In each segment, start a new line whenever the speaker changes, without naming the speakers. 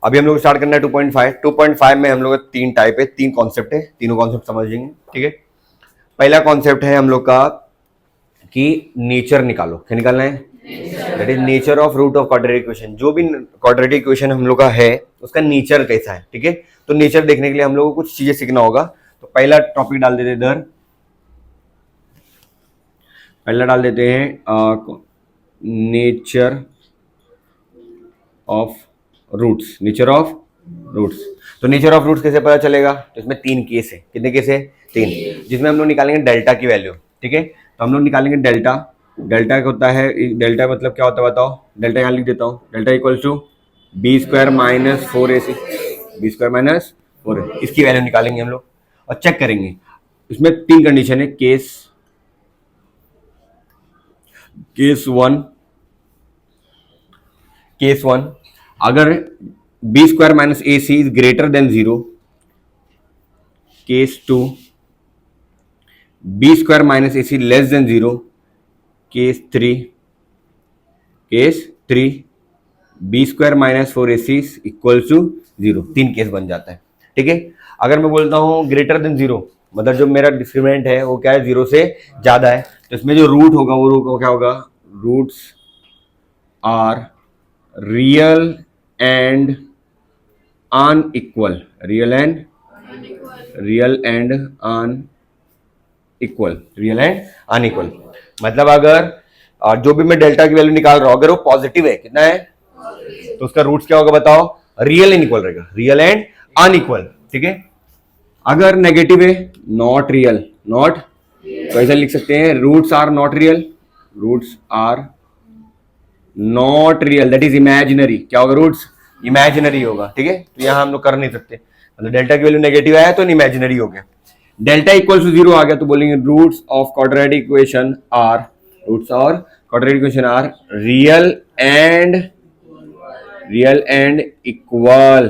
अभी हम लोग स्टार्ट करना है 2.5। 2.5 में हम लोग का 3 टाइप है, 3 कॉन्सेप्ट है, तीनों कॉन्सेप्ट समझेंगे, ठीक है। पहला कॉन्सेप्ट है हम लोग का कि नेचर निकालो। क्या निकालना है? That is nature of root of quadratic equation. जो भी क्वाड्रेटिक इक्वेशन हम लोग का है उसका नेचर कैसा है, ठीक है। तो नेचर देखने के लिए हम लोग को कुछ चीजें सीखना होगा। तो पहला टॉपिक डाल देते इधर, पहला डाल देते हैं nature of roots. Nature of roots. तो नेचर ऑफ रूट्स कैसे पता चलेगा? तो इसमें 3 केस है। कितने केस है? 3, जिसमें हम लोग निकालेंगे डेल्टा की वैल्यू, ठीक है। तो हम लोग निकालेंगे डेल्टा। डेल्टा क्या होता है? डेल्टा मतलब क्या होता है बताओ? डेल्टा यहाँ लिख देता हूँ। Delta equal to B square minus 4ac, B square minus 4ac, इसकी वैल्यू निकालेंगे हम लोग और चेक करेंगे। इसमें 3 कंडीशन है। केस वन, अगर B square minus A C is greater than 0। Case 2, B square minus A C less than 0। Case 3, B square minus 4ac equal to 0। 3 case बन जाता है, ठीक है। अगर मैं बोलता हूँ ग्रेटर देन 0, मतलब जो मेरा डिस्क्रिमिनेंट है वो क्या है? 0 से ज्यादा है। तो इसमें जो रूट होगा वो रूट क्या होगा? Roots are real and unequal. Real and unequal. मतलब अगर जो भी मैं डेल्टा की वैल्यू निकाल रहा हूं अगर वो पॉजिटिव है, कितना है? तो उसका रूट्स क्या होगा बताओ? रियल एंड इक्वल रहेगा। रियल एंड अनइक्वल, ठीक है। अगर नेगेटिव है, नॉट रियल। तो ऐसा लिख सकते हैं, roots are not real. That is imaginary. क्या होगा? रूट्स इमेजिनरी होगा, ठीक है। तो यहां हम लोग कर नहीं सकते, मतलब डेल्टा की वैल्यू नेगेटिव आया तो इमेजिनरी हो गया। डेल्टा इक्वल टू 0 आ गया तो बोलेंगे roots of quadratic equation are real and equal.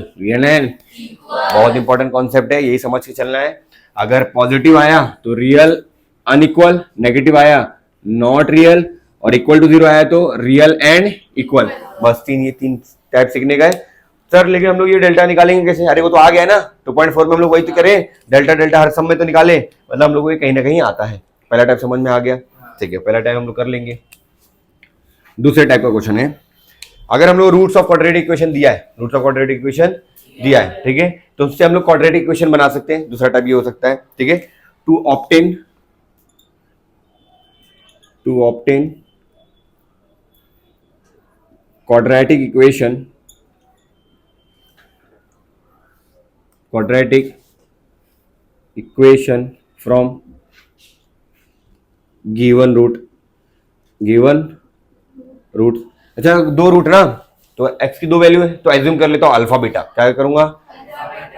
बहुत इंपॉर्टेंट कॉन्सेप्ट है, यही समझ के चलना है। अगर पॉजिटिव आया तो रियल अनइक्वल, नेगेटिव आया नॉट रियल, और इक्वल टू 0 आया तो रियल एंड इक्वल। बस ये तीन टाइप सीखने गए सर। लेकिन हम लोग ये डेल्टा निकालेंगे कैसे? अरे वो तो आ गया ना 2.4 में, हम लोग वही तो करें, डेल्टा हर सम में तो निकाले, मतलब हम लोग को कहीं ना कहीं आता है। पहला टाइप समझ में आ गया, ठीक है। पहला टाइप हम लोग कर लेंगे। दूसरे टाइप का क्वेश्चन है, अगर हम लोग रूट्स ऑफ क्वाड्रेटिक इक्वेशन दिया है, ठीक है, तो उससे हम लोग क्वाड्रेटिक इक्वेशन बना सकते हैं। दूसरा टाइप ये हो सकता है, ठीक है, to obtain quadratic equation from given root। अच्छा, 2 रूट ना, तो x की 2 वैल्यू है, तो एज्यूम कर लेता हूं अल्फा बीटा। क्या करूंगा?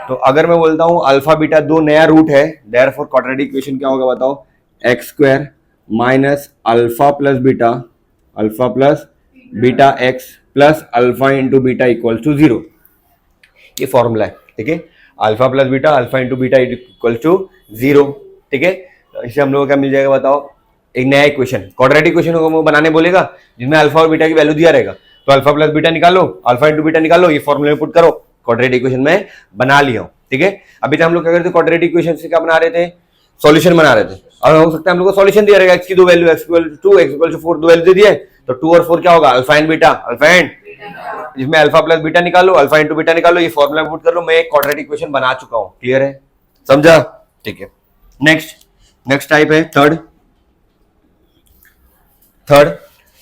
तो अगर मैं बोलता हूं अल्फा बीटा 2 नया रूट है, देयरफॉर क्वाड्रेटिक इक्वेशन क्या होगा बताओ? X square minus alpha plus beta x plus alpha into beta equal to 0। ये फॉर्मूला है, ठीक है। Alpha plus beta, alpha into beta equal to 0, ठीक है। तो इससे हम लोगों को क्या मिल जाएगा बताओ? एक नया इक्वेशन, क्वाड्रेटिक इक्वेशन को बनाने बोलेगा जिसमें अल्फा और बीटा की वैल्यू दिया रहेगा। तो अल्फा प्लस बीटा निकालो, अल्फा इंटू बीटा निकालो, ये फॉर्मूले में पुट करो, क्वाड्रेटिक इक्वेशन में बना लिया हूं, ठीक है। अभी तक हम लोग क्या करते थे? क्वाड्रेटिक इक्वेशन से क्या बना रहे थे? सॉल्यूशन बना रहे थे। और हो सकता है हम लोग को सॉल्यूशन दिया रहेगा, एक्स की 2 value, X equal to 2, X equal to 4 2 value दे दिए, तो 2 और 4 क्या होगा? अल्फा एंड बीटा, जिसमें अल्फा प्लस बीटा निकालो, अल्फा इंटू बीटा निकालो, ये फॉर्मूला में पुट कर लो। मैं एक क्वाड्रेटिक इक्वेशन बना चुका हूं। क्लियर है? समझा? ठीक है। नेक्स्ट टाइप है थर्ड।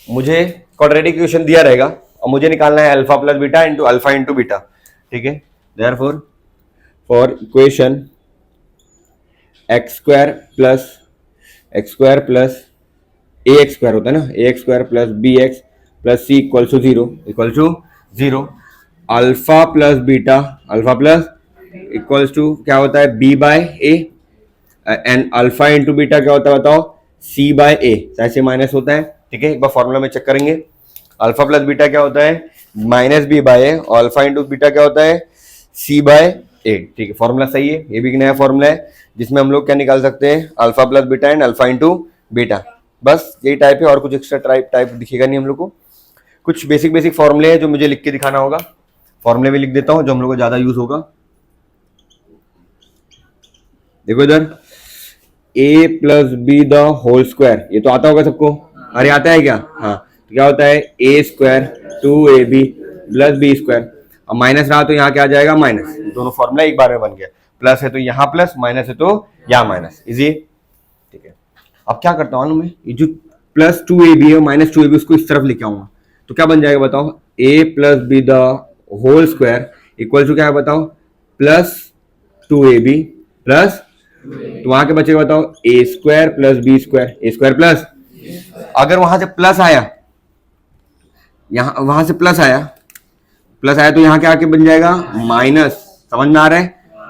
मुझे क्वाड्रेटिक इक्वेशन दिया रहेगा और मुझे निकालना है alpha plus beta into alpha into beta, ठीक है। Therefore for equation X square plus A x square होता है ना, A x square plus B x plus C equal to 0, alpha plus beta, alpha plus equals to क्या होता है? B by A, and alpha into beta क्या होता है बताओ? सी बाय ए। ऐसे माइनस होता है, ठीक है। एक बार फॉर्मूला में चेक करेंगे। अल्फा प्लस बीटा क्या होता है? माइनस बी बाय ए, और अल्फा इंटू बीटा क्या होता है? सी बाय ए, ठीक है। फॉर्मूला सही है। ये भी एक नया फॉर्मूला है जिसमें हम लोग क्या निकाल सकते हैं? Alpha plus beta and alpha into beta. बस यही टाइप है, और कुछ एक्स्ट्रा टाइप दिखेगा नहीं हम लोग को। कुछ बेसिक फॉर्मूले हैं जो मुझे लिख के दिखाना होगा। फॉर्मूले में लिख देता हूं जो हम लोग को ज्यादा यूज होगा। देखो इधर a plus b the whole square, ये तो आता होगा सबको, अरे आता है क्या? हाँ, तो क्या होता है a square 2ab plus b square. अब माइनस रहा तो यहाँ क्या आ जाएगा माइनस, दोनों फॉर्मूला एक बार में बन गया। प्लस है तो यहाँ प्लस, माइनस है तो यहाँ माइनस, इजी। ठीक है, अब क्या करता हूँ मैं, ये जो प्लस 2ab है माइनस 2ab उसको इस तरफ लेके आऊंगा, तो क्या बन जाएगा बताओ, a plus b the whole square equal to क्या है बताओ, प्लस 2ab प्लस, तो वहां के बचेगा बताओ a square plus b square, A square plus, अगर वहां से प्लस आया, यहां वहां से प्लस आया तो यहाँ क्या आके बन जाएगा माइनस, समझ में आ रहा है?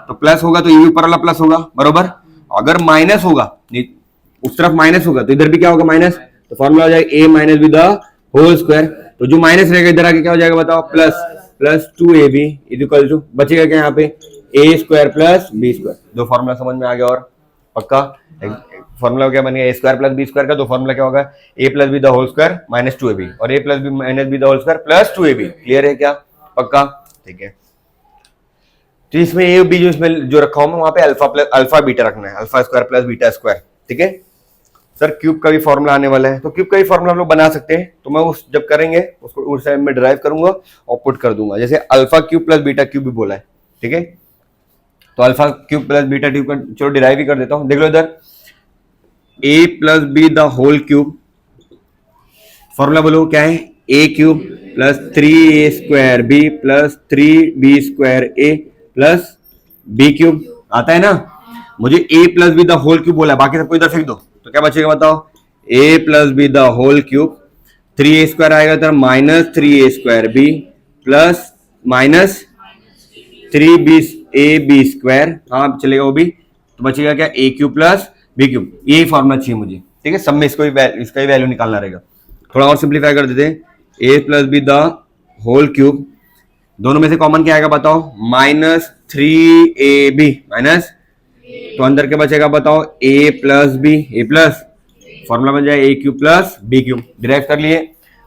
तो प्लस होगा तो ये भी ऊपर वाला प्लस होगा, बरोबर। अगर माइनस होगा, उस तरफ माइनस होगा तो इधर भी क्या होगा माइनस, तो फॉर्मूला हो जाएगा a minus b the whole square, तो जो माइनस रहेगा इधर आके क्या हो जाएगा बताओ, प्लस 2ab इक्वल टू, बचेगा क्या यहाँ पे a square plus b square. दो फॉर्मूला समझ में आ गया, और पक्का फॉर्मूला क्या बन गया, a square plus b square का, दो फॉर्मूला क्या होगा, a plus b the whole square minus 2ab और a plus b minus b the whole square plus 2ab। Clear है क्या? पक्का, ठीक है। तो इसमें ए बी जो इसमें जो रखा हूं मैं, वहां पे अल्फा प्लस अल्फा बीटा रखना है, alpha square plus beta square. ठीक है सर, क्यूब का भी फॉर्मूला आने वाला है, तो क्यूब का भी फॉर्मूला हम लोग बना सकते हैं, तो मैं उस जब करेंगे उसको उस टाइम में डिराइव करूंगा और पुट कर दूंगा, जैसे alpha cube plus beta cube भी बोला है। ठीक है, तो alpha cube plus beta cube का चलो डिराइव ही कर देता हूं। देख लो इधर a plus b the whole cube, formula बोलो क्या है, a cube plus 3a square b plus 3b square a plus b cube, आता है ना? मुझे a plus b the whole cube बोला है, बाकी सबको इधर फेंक दो, तो क्या बचेगा बताओ, a plus b the whole cube, 3a square आएगा इधर minus 3a square b plus minus 3b square, हाँ चलेगा वो भी, तो बचेगा क्या a cube plus b cube, यही फॉर्मूला चाहिए मुझे। ठीक है, सब में इसका ही वैल्यू निकालना रहेगा। थोड़ा और सिंप्लीफाई कर देते हैं, a plus b the whole cube, दोनों में से कॉमन क्या आएगा बताओ, माइनस 3ab माइनस, तो अंदर के बचेगा बताओ a plus B, a plus, formula बन जाए a cube plus b cube. Derive कर लिए,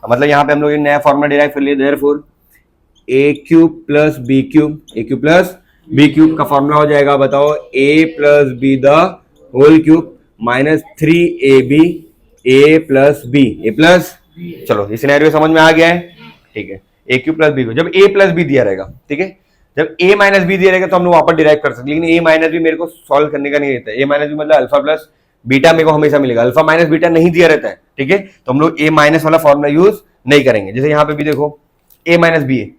मतलब यहाँ पे हम लोग एक नया फॉर्मूला डिराइव कर लिए, therefore a cube plus b cube, a cube plus b cube का फॉर्मूला हो जाएगा बताओ a plus b the whole cube minus 3ab a plus b, a plus, चलो ये सिनेरियो समझ में आ गया है। ठीक है, a क्यूब प्लस b को जब a प्लस b दिया रहेगा, ठीक है, जब a माइनस b दिया रहेगा तो हम लोग वापस डिराइव कर सकते हैं, लेकिन a माइनस b मेरे को सॉल्व करने का नहीं रहता है। a माइनस b मतलब अल्फा प्लस बीटा मेरे को हमेशा मिलेगा, अल्फा माइनस बीटा नहीं दिया रहता है। ठीक है, तो हम लोग a माइनस वाला फॉर्मूला यूज नहीं करेंगे। जैसे यहाँ पे भी देखो a माइनस बी है,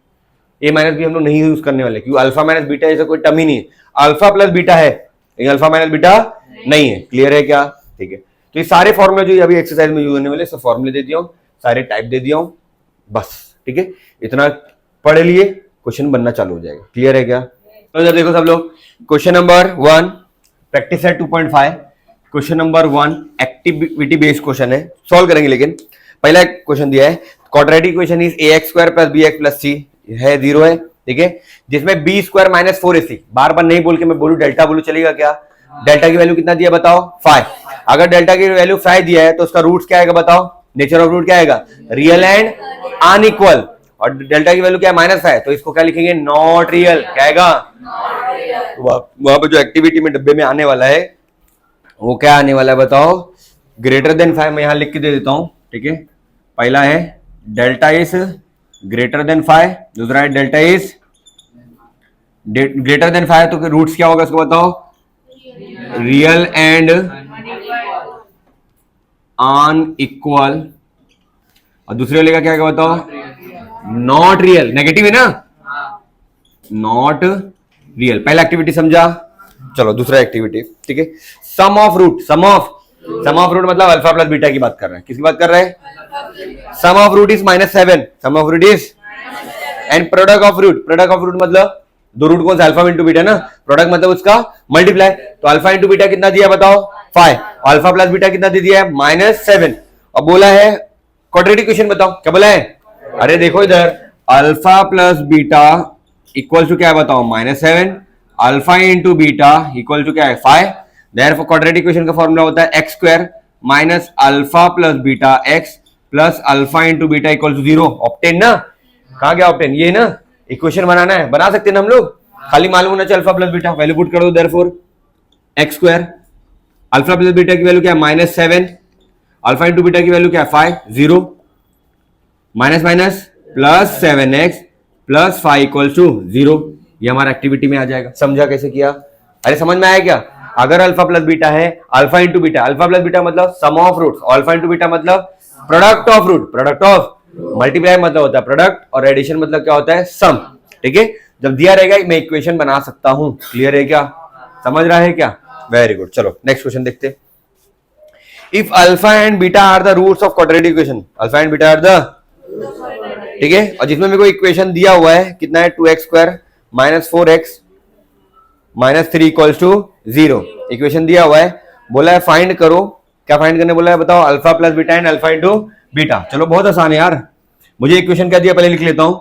a माइनस बी हम लोग नहीं यूज करने वाले, क्योंकि अल्फा माइनस बीटा ऐसा कोई टर्म ही नहीं है, अल्फा प्लस बीटा है लेकिन अल्फा माइनस बीटा नहीं है। क्लियर है क्या? ठीक है, तो ये सारे फॉर्मूले जो अभी एक्सरसाइज में यूज होने वाले सब फॉर्मूले दे दिया हूं, सारे टाइप दे दिया हूं, बस। ठीक है, इतना पढ़ लिए, क्वेश्चन बनना चालू हो जाएगा। क्लियर है क्या? तो इधर देखो सब लोग, क्वेश्चन नंबर 1 प्रैक्टिस है 2.5, question number 1 activity based question है, सॉल्व करेंगे। लेकिन पहला क्वेश्चन दिया है, quadratic equation is ax square plus bx plus c है 0 है, ठीक है, जिसमें b स्क्वायर माइनस 4ac, बार बार नहीं बोल के मैं बोलूं डेल्टा बोलूं, चलेगा क्या? डेल्टा की वैल्यू कितना दिया बताओ 5, अगर डेल्टा की वैल्यू 5 दिया है तो उसका रूट्स क्या आएगा बताओ, नेचर ऑफ रूट क्या आएगा, रियल एंड अनइक्वल, और डेल्टा की वैल्यू क्या है -5, तो इसको क्या लिखेंगे, नॉट रियल, क्या आएगा, वहां पर जो एक्टिविटी में डब्बे में आने वाला है वो क्या आने वाला है बताओ, ग्रेटर देन 5, मैं यहां लिख के दे देता हूं। ठीक है, पहला है डेल्टा इज ग्रेटर देन 5, दूसरा है डेल्टा इज ग्रेटर देन 5, तो रूट्स क्या होगा इसको बताओ, रियल एंड अनइक्वल, और दूसरे वाले का क्या होगा बताओ, नॉट रियल, नेगेटिव है ना, नॉट रियल। पहला एक्टिविटी समझा, चलो दूसरा एक्टिविटी। ठीक है, sum of root, sum of root मतलब अल्फा प्लस बीटा की बात कर रहे हैं, किसकी बात कर रहे हैं, sum of root is -7, sum of root is, and product of root मतलब दो रूट कौन सा, अल्फा इंटू बीटा ना, प्रोडक्ट मतलब उसका मल्टीप्लाई, तो अल्फा इंटू बीटा कितना दिया बताओ 5, अल्फा प्लस बीटा कितना दे दिया है -7, और बोला है क्वाड्रेटिक इक्वेशन बताओ, क्या बोला है, अरे देखो इधर alpha plus beta equal to क्या है बताओ -7, alpha into beta equal to क्या है 5, देयरफॉर क्वाड्रेटिक इक्वेशन का फॉर्मूला होता है x square minus alpha plus beta x plus alpha into beta equal to 0, obtain ना, कहां गया ऑप्टेन, ये ना, इक्वेशन बनाना है, बना सकते हैं ना हम लोग, खाली मालूम होना चाहिए alpha plus beta, value put कर दो, therefore x square, alpha plus beta की वैल्यू क्या है -7, अल्फा इंटू बीटा की वैल्यू क्या है 5, 0, minus minus plus 7x plus 5 equal to 0। ये हमारा एक्टिविटी में आ जाएगा। समझा कैसे किया? अरे समझ में आया क्या? अगर अल्फा प्लस बीटा है, alpha into beta, alpha plus beta मतलब sum of roots, alpha into beta मतलब product of root, product of multiply मतलब होता है प्रोडक्ट, और एडिशन मतलब क्या होता है सम। ठीक है, जब दिया रहेगा मैं इक्वेशन बना सकता हूं। क्लियर है क्या? समझ रहा है क्या? Very good. चलो नेक्स्ट क्वेश्चन देखते हैं। If alpha and beta are the roots of quadratic equation, alpha and beta are the, ठीक है, और जिसमें मेरे को इक्वेशन दिया हुआ है कितना है 2x square minus 4x minus 3 equals to 0, equation दिया हुआ है, बोला है फाइंड करो। क्या फाइंड करने बोला है बताओ? Alpha plus beta and alpha into beta. चलो बहुत आसान है यार, मुझे इक्वेशन क्या दिया पहले लिख लेता हूं,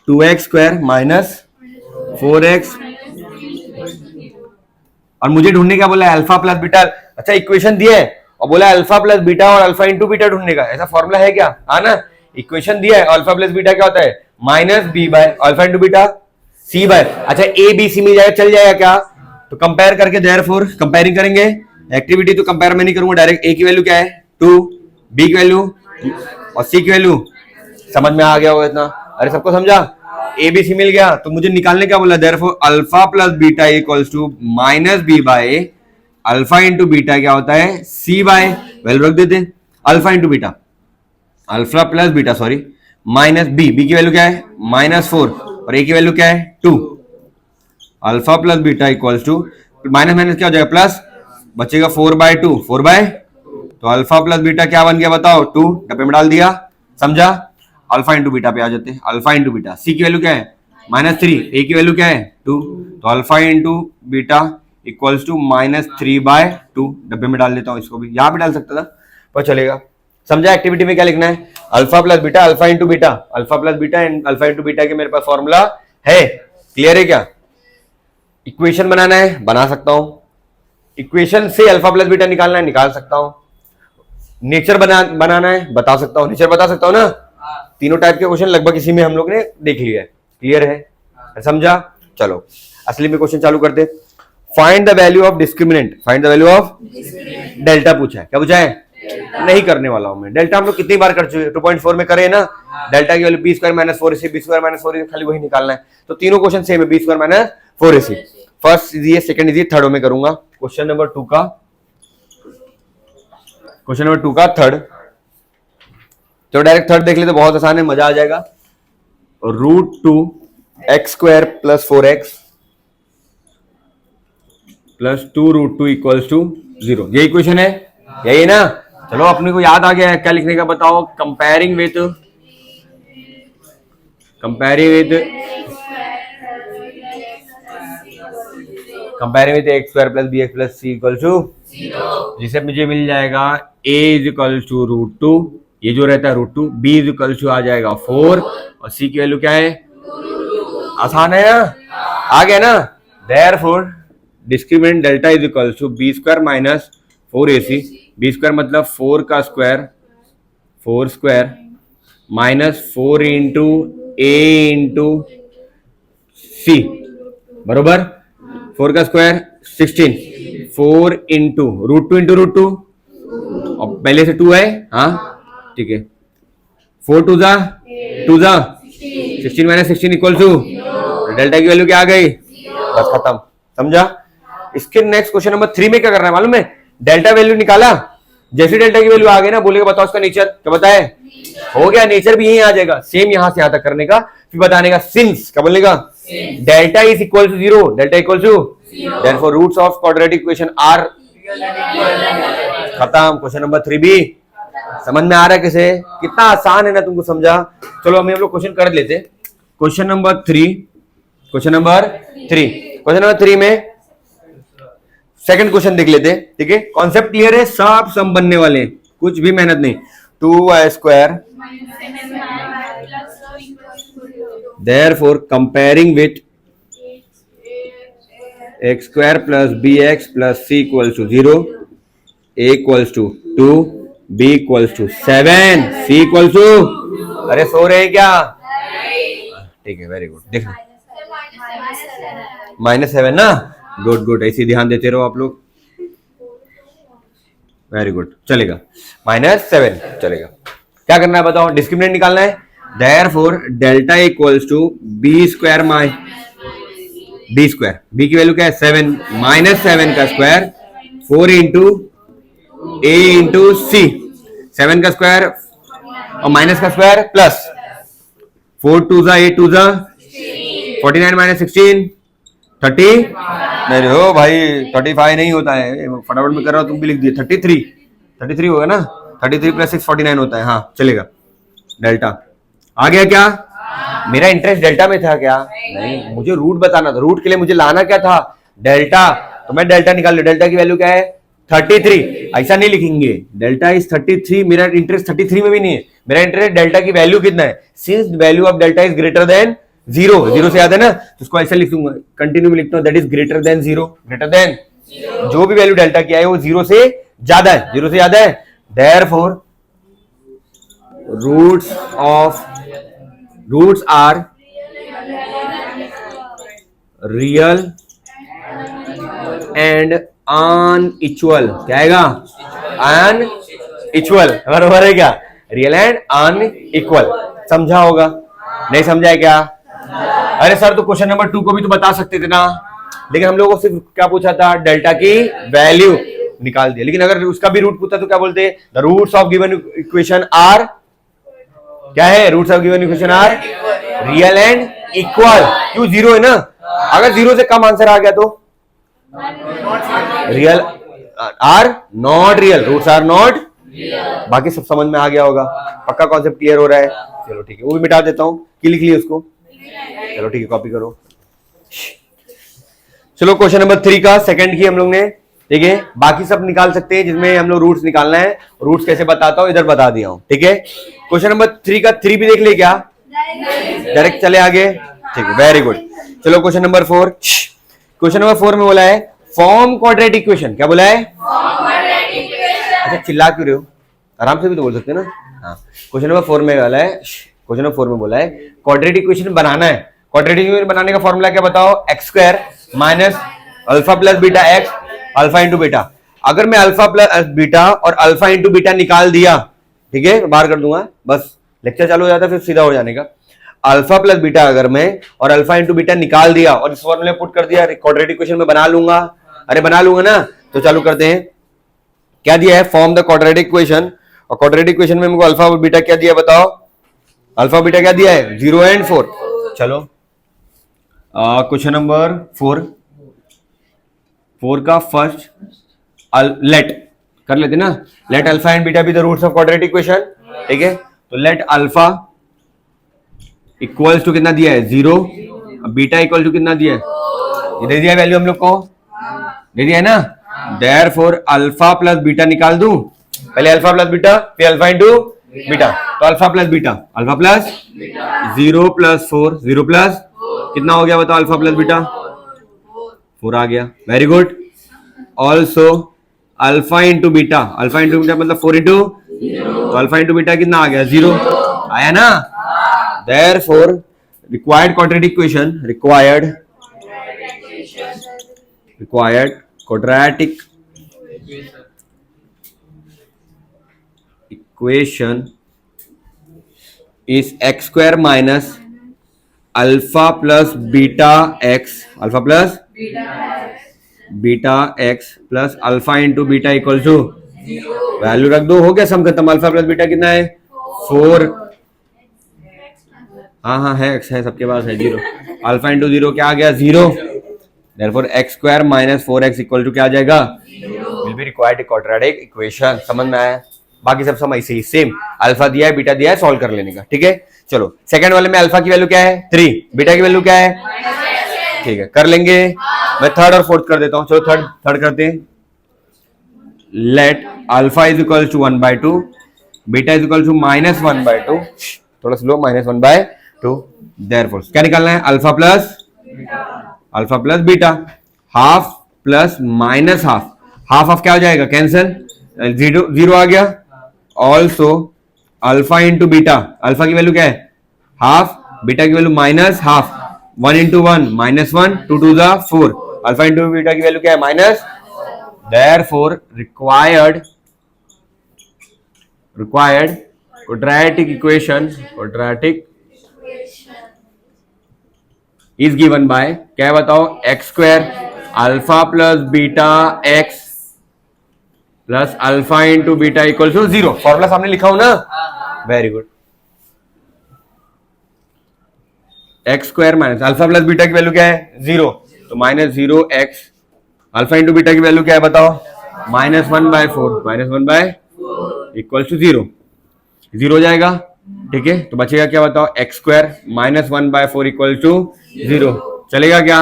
2x स्क्वायर माइनस 4x, और मुझे ढूंढने का बोला है अल्फा प्लस बीटा। अच्छा इक्वेशन दिया है और बोला है अल्फा प्लस बीटा और अल्फा इंटू बीटा ढूंढने का, ऐसा फॉर्मूला है क्या? हाँ ना, इक्वेशन दिया है अल्फा प्लस बीटा क्या होता है minus b by alpha into beta c by. अच्छा ए बी सी मिल जाएगा, चल जाएगा क्या? तो कंपेयर करके देयरफॉर कंपेयरिंग करेंगे। एक्टिविटी तो कंपेयर में नहीं करूंगा, डायरेक्ट ए की वैल्यू क्या है 2, बी की वैल्यू और सी की वैल्यू। समझ में आ गया होगा इतना? अरे सबको समझा? ए बी सी मिल गया तो मुझे निकालने क्या बोला, therefore alpha plus beta equals to minus b by alpha into beta क्या होता है सी बाय, वैल्यू रख देते alpha into beta, alpha plus beta sorry minus b, b की वैल्यू क्या है -4 और ए की वैल्यू क्या है 2, alpha plus beta equals to minus minus क्या हो जाएगा प्लस, बचेगा 4/2, 4/, तो अल्फा प्लस बीटा क्या बन गया बताओ 2, डब्बे में डाल दिया। समझा? अल्फा इंटू बीटा पे आ जाते हैं, अल्फा इंटू बीटा, सी की वैल्यू क्या है -3, ए की वैल्यू क्या है 2, तो alpha into beta equals to -3/2, डब्बे में डाल देता हूं, इसको भी यहां पे डाल सकता था पर चलेगा। समझा? एक्टिविटी में क्या लिखना है, alpha plus beta alpha into beta, alpha plus beta and alpha into beta के मेरे पास फॉर्मूला है। क्लियर है क्या? इक्वेशन बनाना है, बना सकता हूं, इक्वेशन से अल्फा प्लस बीटा निकालना है, निकाल सकता हूं, नेचर बनाना है, बता सकता हूं, नेचर बता सकता हूं ना। तीनों टाइप के क्वेश्चन लगभग इसी में हम लोग ने देख लिया है। क्लियर है? समझा? चलो असली में क्वेश्चन चालू करते। Find the value of discriminant, find the value of delta पूछा है। क्या पूछा है? नहीं करने वाला हूं मैं, डेल्टा हम लोग कितनी बार कर चुके, 2.4 में करे ना, डेल्टा की value b square minus 4ac, B square minus 4ac, खाली वही निकालना है। तो तीनों क्वेश्चन सेम है, b square minus 4ac। First easy है, सेकंड इजी, थर्ड में करूंगा। क्वेश्चन नंबर 2 का, क्वेश्चन नंबर 2 का थर्ड, तो डायरेक्ट थर्ड देख ले तो बहुत आसान है, मजा आ जाएगा। √2 x square plus 4x plus 2√2 equals to 0, ये इक्वेशन है, यही ना? चलो अपने को याद आ गया है, क्या लिखने का बताओ? Comparing with x square plus bx plus c equal to 0, जिसे मुझे मिल जाएगा a इज इक्वल टू √2, ये जो रहता है √2, b इज इक्वल टू आ जाएगा 4 और c की वैल्यू क्या है, आसान है ना? आ गया ना? Therefore discriminant delta is equal to B square minus 4ac, B square मतलब 4 का square, 4 square minus 4 into a into c, बरोबर 4 का स्क्वायर 16, 4 इंटू √2 इंटू √2, और पहले से 2 है, हाँ ठीक है, 4 2 जा 16 माइनस 16 इक्वल टू, डेल्टा की वैल्यू क्या आ गई, बस खत्म। समझा? इसके नेक्स्ट क्वेश्चन नंबर 3 में क्या करना है मालूम है? डेल्टा वैल्यू निकाला, जैसे डेल्टा की वैल्यू आ गई ना, बोलेगा बताओ इसका नेचर, क्या बताए? हो गया, नेचर भी यही आ जाएगा, सेम यहां से यहां तक करने का, फिर बताने का सिंस, क्या बोलेगा? Delta is equal to 0, delta equal to, therefore roots of quadratic equation are, खत्म। क्वेश्चन नंबर 3 भी समझ में आ रहा है कैसे? कितना आसान है ना, तुमको समझा? चलो हम लोग क्वेश्चन कर लेते। क्वेश्चन नंबर 3 में सेकंड क्वेश्चन देख लेते, ठीक है? कॉन्सेप्ट क्लियर है, सब सम बनने वाले हैं, कुछ भी मेहनत नहीं। 2y square therefore comparing with x square plus bx plus c equals to 0, a equals to 2, b equals to 7, c equals to, अरे सो रहे हैं क्या? ठीक है, वेरी गुड। देखो -7 ना, गुड गुड, ऐसे ध्यान देते रहो आप लोग, वेरी गुड, चलेगा। -7 चलेगा। क्या करना है बताओ, डिस्क्रिमिनेंट निकालना है। Therefore delta equals to B square minus b square, b की वैल्यू क्या है 7, -7 का square 4 into a into c, 7 का स्क्वायर और माइनस का स्क्वायर प्लस 4 2 जा 8 2 जा 49 - 16 30, नहीं हो भाई 35 नहीं होता है, फटाफट में कर रहा हूं, तुम भी लिख दिए 33 होगा ना, 33 + 6 49 होता है। हाँ चलेगा। डेल्टा आ गया क्या? मेरा इंटरेस्ट डेल्टा में था क्या? नहीं, मुझे रूट बताना था, रूट के लिए मुझे लाना क्या था? डेल्टा। तो मैं डेल्टा निकाल लिया, डेल्टा की वैल्यू क्या है 33। ऐसा नहीं लिखेंगे, डेल्टा इज 33, मेरा इंटरेस्ट 33 में भी नहीं है, मेरा इंटरेस्ट डेल्टा की वैल्यू कितना है। Since value of delta is greater than 0, 0 से याद है ना, तो उसको ऐसा लिख दूंगा, कंटिन्यू में लिखता हूं, that is greater than 0, greater than जो भी वैल्यू डेल्टा की है वो 0 से ज्यादा है, 0 से ज्यादा है। Therefore roots are real and unequal. क्या आएगा? अनइक्वल, बराबर है क्या? Real and unequal. समझा होगा? नहीं समझा है क्या? अरे सर तो क्वेश्चन नंबर 2 को भी तो बता सकते थे ना, लेकिन हम लोगों को सिर्फ क्या पूछा था, डेल्टा की वैल्यू निकाल दिया। लेकिन अगर उसका भी रूट पूछता तो क्या बोलते? The roots of given equation are, क्या है? Roots of given equation are real and equal. क्यों? 0 है ना, अगर 0 से कम आंसर आ गया तो real or not real, roots are not. बाकी सब समझ में आ गया होगा, पक्का कॉन्सेप्ट क्लियर हो रहा है? चलो ठीक है, वो भी मिटा देता हूं, की लिख लिया उसको, चलो ठीक है, कॉपी करो। चलो क्वेश्चन नंबर 3 का सेकंड की हम लोग ने, ठीक है, बाकी सब निकाल सकते हैं जिसमें हम लोग रूट्स निकालना है। रूट्स कैसे बताता हूं, इधर बता दिया हूं, ठीक है। क्वेश्चन नंबर 3 का 3 भी देख ले क्या? डायरेक्ट चले आगे, ठीक है, वेरी गुड। चलो क्वेश्चन नंबर 4, क्वेश्चन नंबर 4 में बोला है फॉर्म क्वाड्रेटिक इक्वेशन। क्या बोला है? अच्छा चिल्ला क्यों रहे हो, आराम से भी तो बोल सकते हैं ना। हाँ, क्वेश्चन नंबर 4 में वाला है, क्वेश्चन नंबर 4 में बोला है क्वाड्रेटिक इक्वेशन बनाना है। क्वाड्रेटिक इक्वेशन बनाने का फॉर्मूला क्या बताओ? x² minus alpha plus beta x alpha into beta. अगर मैं अल्फा प्लस बीटा और अल्फा इंटू बीटा निकाल दिया, ठीक है, बाहर कर दूंगा, बस लेक्चर चालू हो जाता है, फिर सीधा हो जाने का। अल्फा प्लस बीटा अगर मैं और अल्फा इंटू बीटा निकाल दिया और इस फॉर्मूले में पुट कर दिया, क्वाड्रेटिक इक्वेशन में बना लूंगा। अरे बना लूंगा ना, तो चालू करते हैं। क्या दिया है? फॉर्म द क्वाड्रेटिक इक्वेशन, और क्वाड्रेटिक इक्वेशन में मुझे अल्फा और बीटा क्या दिया बताओ? अल्फा बीटा क्या दिया है? 0 एंड 4। चलो क्वेश्चन नंबर 4 का फर्स्ट लेट कर लेते ना, let alpha and beta be the roots of quadratic equation, ठीक है। तो लेट अल्फा इक्वल्स टू कितना दिया है? 0, बीटा इक्वल टू कितना दिया है? ये दे दिया वैल्यू हम लोग को, दे दिया है ना। देयरफॉर अल्फा प्लस बीटा निकाल दूं, पहले अल्फा प्लस बीटा फिर अल्फा इंटू बीटा, तो alpha plus beta, alpha plus 0 + 4, 0 plus कितना हो गया बताओ? अल्फा प्लस बीटा 4 आ गया, very good. Also alpha into beta, alpha into beta मतलब 4 इंटू, तो अल्फा इंटू बीटा कितना आ गया? 0 आया ना। Therefore required quadratic equation, required quadratic equation is x² minus alpha plus beta x, alpha plus beta x plus alpha into beta equal to, value रख दो, हो गया सम खत्म। अल्फा प्लस बीटा कितना है? 4। हाँ है, x है सबके पास है, 0। अल्फा इंटू 0 क्या आ गया? 0। Therefore x² minus 4x equal to क्या आ जाएगा? Will be required quadratic equation. समझ में आया? बाकी सब समझ से ही सेम, अल्फा दिया है बीटा दिया है, सॉल्व कर लेने का, ठीक है। चलो सेकंड वाले में अल्फा की वैल्यू क्या है? 3, बीटा की वैल्यू क्या है? ठीक है, कर लेंगे। मैं थर्ड और फोर्थ कर देता हूँ। चलो थर्ड करते हैं। Let alpha is equal to 1/2, beta is equal to -1/2, थोड़ा स्लो, -1/2। देयरफॉर क्या निकालना है? Alpha plus beta, half plus minus half, half क्या हो जाएगा? कैंसिल, 0 आ गया। Also alpha into beta, alpha की वैल्यू क्या है? हाफ, बीटा की value minus half, 1 into 1 -1, 2 to the 4, alpha into beta की वैल्यू क्या है minus, therefore required quadratic equation is given by, क्या है बताओ, x square alpha plus beta x plus alpha into beta equal to 0। Formula सामने लिखा हूं ना, very good. X square minus alpha plus beta की वैल्यू क्या है 0, तो -0x अल्फा इंटू बीटा की वैल्यू क्या है बताओ, -1/4 इक्वल टू 0 हो जाएगा, ठीक है। तो बचेगा क्या बताओ, एक्स स्क्वायर -1/4 इक्वल टू 0 चलेगा क्या,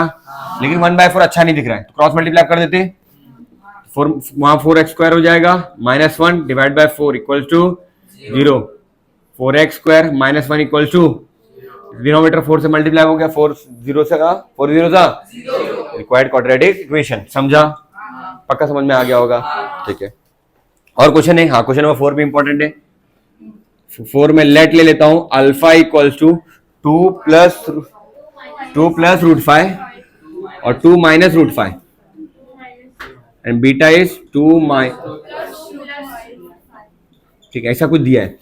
लेकिन 1/4 अच्छा नहीं दिख रहा है तो क्रॉस मल्टीप्लाई कर देते, वहां 4x स्क्वायर हो जाएगा, -1 divide by 4 equal to 0, 4x square -1 equal to, denominator 4 से मल्टीप्लाई हो गया, 4 0 से कहा 4 0 सा रिक्वायर्ड क्वाड्रेटिक इक्वेशन, समझा, पक्का समझ में आ गया होगा, ठीक है। और क्वेश्चन है, हाँ क्वेश्चन नंबर 4 भी इंपॉर्टेंट है। 4 में लेट ले लेता हूं, अल्फा इक्वल्स टू 2 प्लस √5 और 2 माइनस √5 एंड बीटा इज 2 ठीक है, ऐसा कुछ दिया है।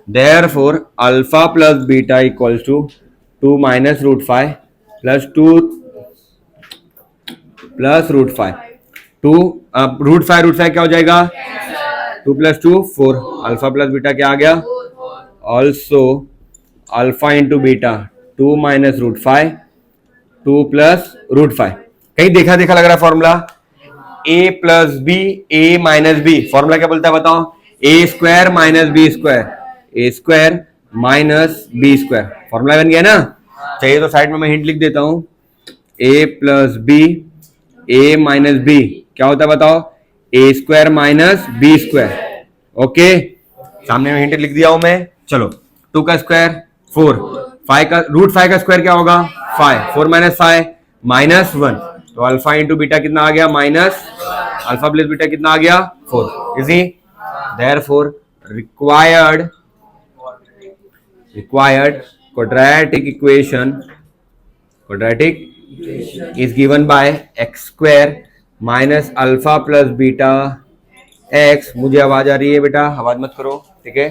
Therefore alpha plus beta equals to 2 minus √5 plus 2 plus √5, 2 √5 क्या हो जाएगा, 2 प्लस 2 4, अल्फा प्लस बीटा क्या आ गया, also alpha into beta 2 minus √5 2 plus √5। कहीं देखा देखा लग रहा है formula, a plus b a minus b, formula क्या बोलता है बताओ, a square minus B square, a square minus B square, formula बन गया ना। चाहिए तो साइड में मैं हिंट लिख देता हूं, a plus b a minus b क्या होता है बताओ, a square minus B square, okay, सामने में हिंट लिख दिया हूं मैं। चलो 2 का स्क्वायर 4, 5 का √5 का स्क्वायर क्या होगा 5, 4 माइनस 5 -1, तो अल्फा इंटू बीटा कितना आ गया माइनस, अल्फा प्लस बीटा कितना आ गया 4, easy. Therefore required quadratic equation is given by x square minus alpha plus beta x, मुझे आवाज आ रही है बेटा, आवाज मत करो, ठीक है,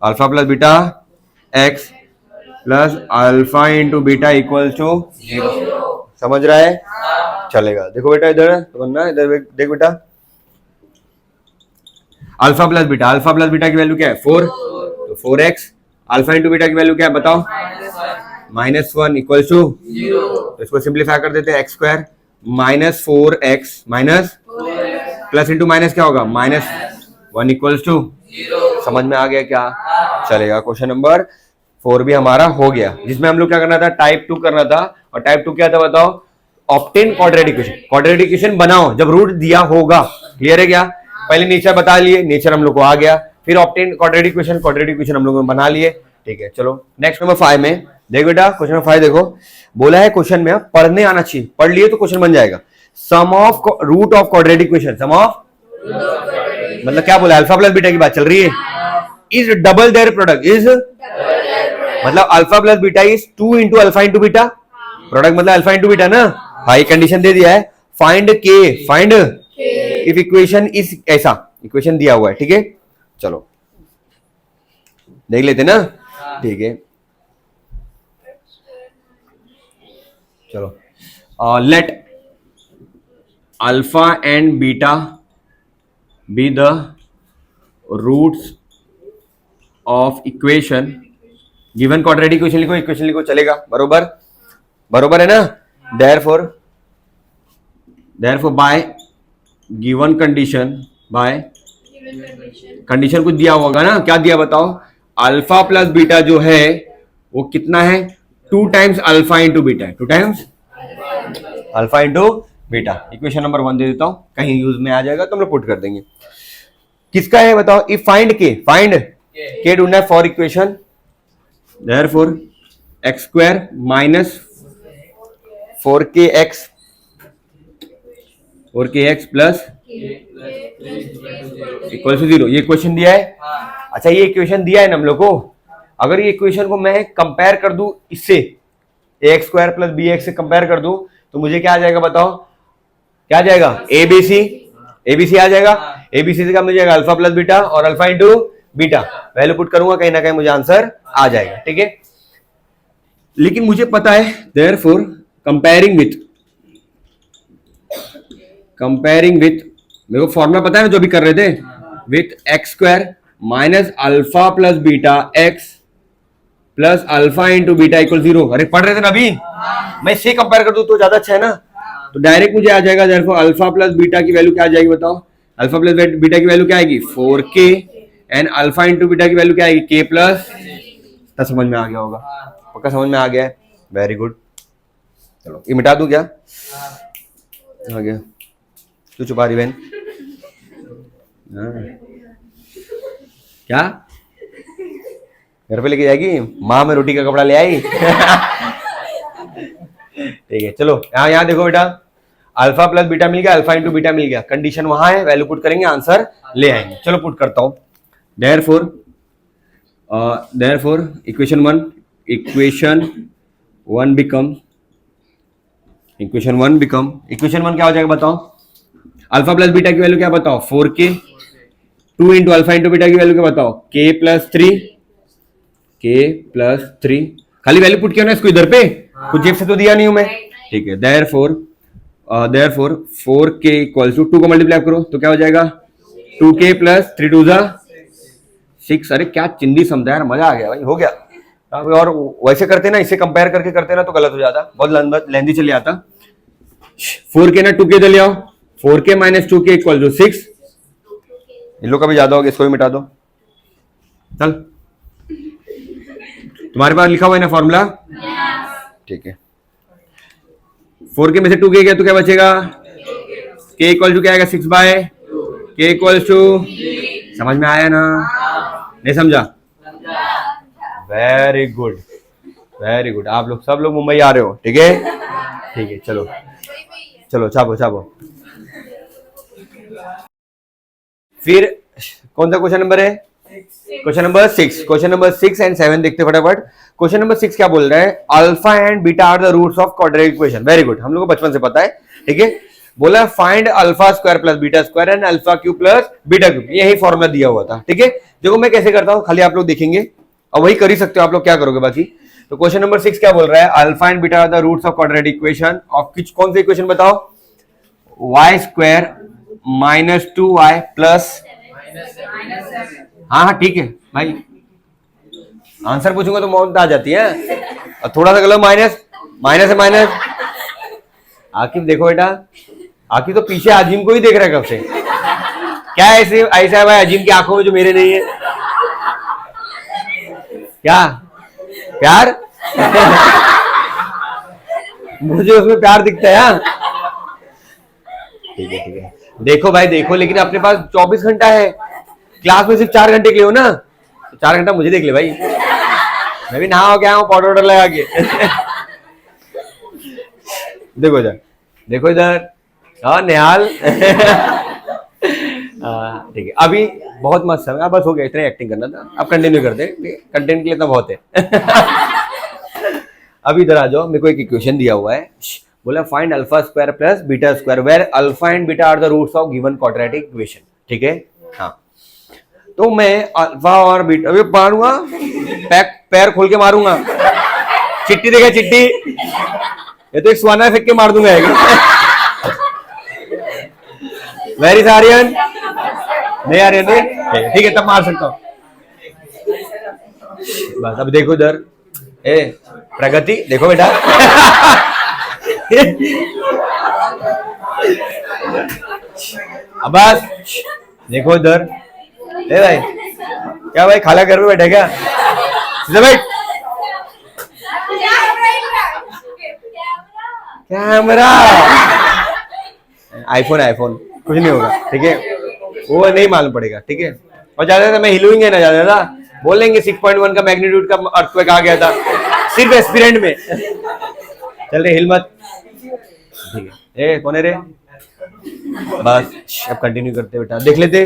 alpha plus beta x plus alpha into beta equal to 0, समझ रहा है, चलेगा। देखो बेटा इधर बनना, इधर देख बेटा, अल्फा प्लस बीटा की वैल्यू क्या है 4, तो 4x, अल्फा इंटू बीटा की वैल्यू क्या है बताओ, -1 इक्वल टू 0, तो इसको सिंप्लीफाई कर देते हैं, x square -4x minus plus into minus क्या होगा -1 इक्वल टू 0, समझ में आ गया क्या, चलेगा। क्वेश्चन नंबर 4 भी हमारा हो गया, जिसमें हम लोग क्या करना था, टाइप 2 करना था, और टाइप 2 क्या था बताओ, ऑब्टेन क्वाड्रेटिक इक्वेशन बनाओ जब रूट दिया होगा, क्लियर है क्या, पहले नेचर बता लिए, नेचर हम लोग को आ गया, फिर ऑब्टेन क्वाड्रेटिक इक्वेशन हम लोगों ने बना लिए, ठीक है। चलो नेक्स्ट नंबर 5 में देखो बेटा, क्वेश्चन नंबर 5 देखो, बोला है क्वेश्चन में पढ़ने आना चाहिए, पढ़ लिए तो क्वेश्चन बन जाएगा। Sum of root of quadratic equation, sum of मतलब क्या बोला, अल्फा प्लस बीटा की बात चल रही है, is double their product, is मतलब alpha plus beta is 2 into alpha into beta, product मतलब अल्फा इंटू बीटा ना, हाई कंडीशन दे दिया है, फाइंड इफ इक्वेशन इज ऐसा, इक्वेशन दिया हुआ है, ठीक है। चलो देख लेते ना, ठीक है, चलो let alpha and beta be the roots of equation, given quadratic equation लिखो चलेगा, बरोबर है ना। देयरफॉर बाय गिवन कंडीशन कुछ दिया होगा ना, क्या दिया बताओ, अल्फा प्लस बीटा जो है वो कितना है, 2 टाइम्स अल्फा इंटू बीटा है, 2 times alpha into beta. Equation number 1 दे देता हूं, कहीं यूज में आ जाएगा तो हम लोग पुट कर देंगे। किसका है बताओ, इफ फाइंड के ढूंढना है for equation, therefore x square minus 4kx plus equal to 0, ये क्वेश्चन दिया है। अच्छा ये इक्वेशन दिया है ना हम लोग को, अगर ये इक्वेशन को मैं कंपेयर कर दूं इससे, ax square plus B x से कंपेयर कर दूं, तो मुझे क्या आ जाएगा बताओ, क्या आ जाएगा, एबीसी आ जाएगा। एबीसी से क्या मिल जाएगा, अल्फा प्लस बीटा और alpha into beta, value put करूंगा कहीं ना कहीं मुझे आंसर आ जाएगा, ठीक है। लेकिन मुझे पता है देयरफॉर कंपेयरिंग विथ मेरे को फॉर्मूला पता है ना जो भी कर रहे थे, with x square minus alpha plus beta x plus alpha into beta equal 0। अरे पढ़ रहे थे ना अभी, मैं इससे कंपेयर कर दूं तो ज्यादा अच्छा है ना। तो डायरेक्ट मुझे आ जाएगा देयरफॉर अल्फा प्लस बीटा की वैल्यू क्या आ जाएगी बताओ, अल्फा प्लस बीटा की वैल्यू क्या आएगी 4k and alpha into beta की वैल्यू क्या आएगी k प्लस। तो समझ में आ गया होगा, पक्का समझ में आ गया है, वेरी गुड। चलो ये मिटा दूं क्या, आ गया, तू छुपा रही बहन, क्या घर पे लेके जाएगी माँ में रोटी का कपड़ा ले आई ठीक है चलो यहाँ देखो बेटा, अल्फा प्लस बीटा मिल गया, अल्फा इंटू बीटा मिल गया, कंडीशन वहां है, वैल्यू पुट करेंगे आंसर ले आएंगे। चलो पुट करता हूं, देयरफॉर इक्वेशन वन क्या हो जाएगा बताओ, अल्फा प्लस बीटा की वैल्यू क्या बताओ 4k, 2 into alpha into beta की वैल्यू क्या बताओ k प्लस 3। खाली वैल्यू पुट किया ना इसको इधर पे, कुछ जेब से तो दिया नहीं हूं मैं, ठीक है। देयरफॉर 4k इक्वल्स टू 2 को मल्टीप्लाई करो तो क्या हो जाएगा 2k प्लस 3 2 6। अरे क्या चिंदी समझा यार, मजा आ गया भाई, हो गया। और वैसे करते ना, इससे कंपेयर करके करते ना तो गलत हो जाता, बहुत लेंदी चले आता। 4k ना 2k ले आओ, 4k minus 2k equal to 6। इन लोग का भी ज्यादा होगा, इसको भी मिटा दो। चल तुम्हारे पास लिखा हुआ है ना फॉर्मूला, ठीक है। 4k में से 2k गया तो क्या बचेगा, k इक्वल टू क्या आएगा 6 बाय k इक्वल टू, समझ में आया ना, नहीं समझा, वेरी गुड वेरी गुड। आप लोग सब लोग मुंबई आ रहे हो, ठीक है ठीक है। चलो चलो छापो। फिर कौन सा क्वेश्चन नंबर है, क्वेश्चन नंबर 6 एंड 7 देखते फटाफट। क्वेश्चन नंबर 6 क्या बोल रहा है, alpha and beta are the roots of quadratic equation. Very good, हम लोग को बचपन से पता है, ठीक है। बोला find alpha square plus beta square and alpha cube plus beta cube, यही फॉर्मूला दिया हुआ था, ठीक है। देखो मैं कैसे करता हूं, खाली आप लोग देखेंगे और वही कर ही सकते हो आप लोग, क्या करोगे बाकी। तो क्वेश्चन नंबर 6 क्या बोल रहा है, alpha and beta are the roots of quadratic equation of which, कौन सी इक्वेशन बताओ, y square minus 2y plus, हाँ ठीक है भाई, आंसर पूछूंगा तो मौत आ जाती है, और थोड़ा सा गलत माइनस है माइनस। आकिब देखो बेटा, आकिब तो पीछे अजीम को ही देख रहा है कब से, क्या ऐसे ऐसा है भाई अजीम की आंखों में जो मेरे नहीं है, क्या प्यार मुझे उसमें प्यार दिखता है, हाँ ठीक है। देखो भाई देखो, लेकिन अपने पास 24 घंटा है, क्लास में सिर्फ 4 घंटे के लिए हो ना, तो 4 घंटा मुझे देख ले भाई, मैं भी नहा हो गया हूँ पाउडर वाउडर लगा के देखो इधर हाँ निहाल ठीक है। अभी बहुत मस्त है, बस हो गया, इतना एक्टिंग करना था, अब कंटिन्यू करते हैं, कंटेंट के लिए इतना बहुत है अभी इधर आ जाओ, मेरे को एक इक्वेशन दिया हुआ है, बोला find alpha square plus beta square where alpha and beta are the roots of given quadratic equation, ठीक है। हाँ तो मैं अल्फा और बीटा अभी मारूंगा, पैर खोल के मारूंगा, चिट्ठी देखा चिट्ठी, ये तो एक स्वाना फेंक के मार दूंगा वेरी सारियन नहीं आ रहे थे, ठीक है तब मार सकता हूँ बस। अब देखो इधर, ए प्रगति देखो बेटा अब बस देखो इधर, ए भाई क्या भाई खाला घर में बैठे क्या, बैठ कैमरा, आईफोन कुछ नहीं होगा, ठीक है, वो नहीं मालूम पड़ेगा, ठीक है। और ज्यादा मैं हिलूंगे ना ज्यादा, बोलेंगे 6.1 का मैग्नीट्यूड का अर्थक्वेक आ गया था सिर्फ एस्पिरेंट में, चल रहे हिल मत, ठीक है। ए कौन है रे, बस अब कंटिन्यू करते बेटा, देख लेते।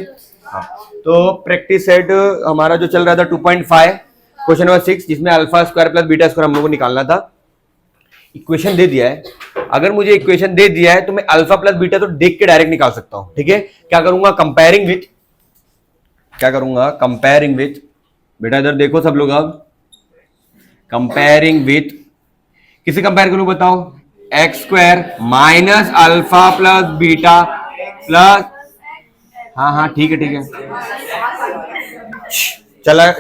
हाँ तो प्रैक्टिस सेट हमारा जो चल रहा था 2.5, क्वेश्चन नंबर 6 जिसमें alpha square plus beta square हम लोगों को निकालना था। इक्वेशन दे दिया है, अगर मुझे इक्वेशन दे दिया है तो मैं अल्फा प्लस बीटा तो देख के डायरेक्ट निकाल सकता हूं। ठीक है, क्या करूंगा, कंपेयरिंग विथ, क्या करूंगा, कंपेयरिंग विथ, बेटा इधर देखो सब लोग, अब कंपेयरिंग विथ, किसे कंपेयर करूं बताओ, x square minus alpha plus beta plus, हाँ हाँ ठीक है ठीक है,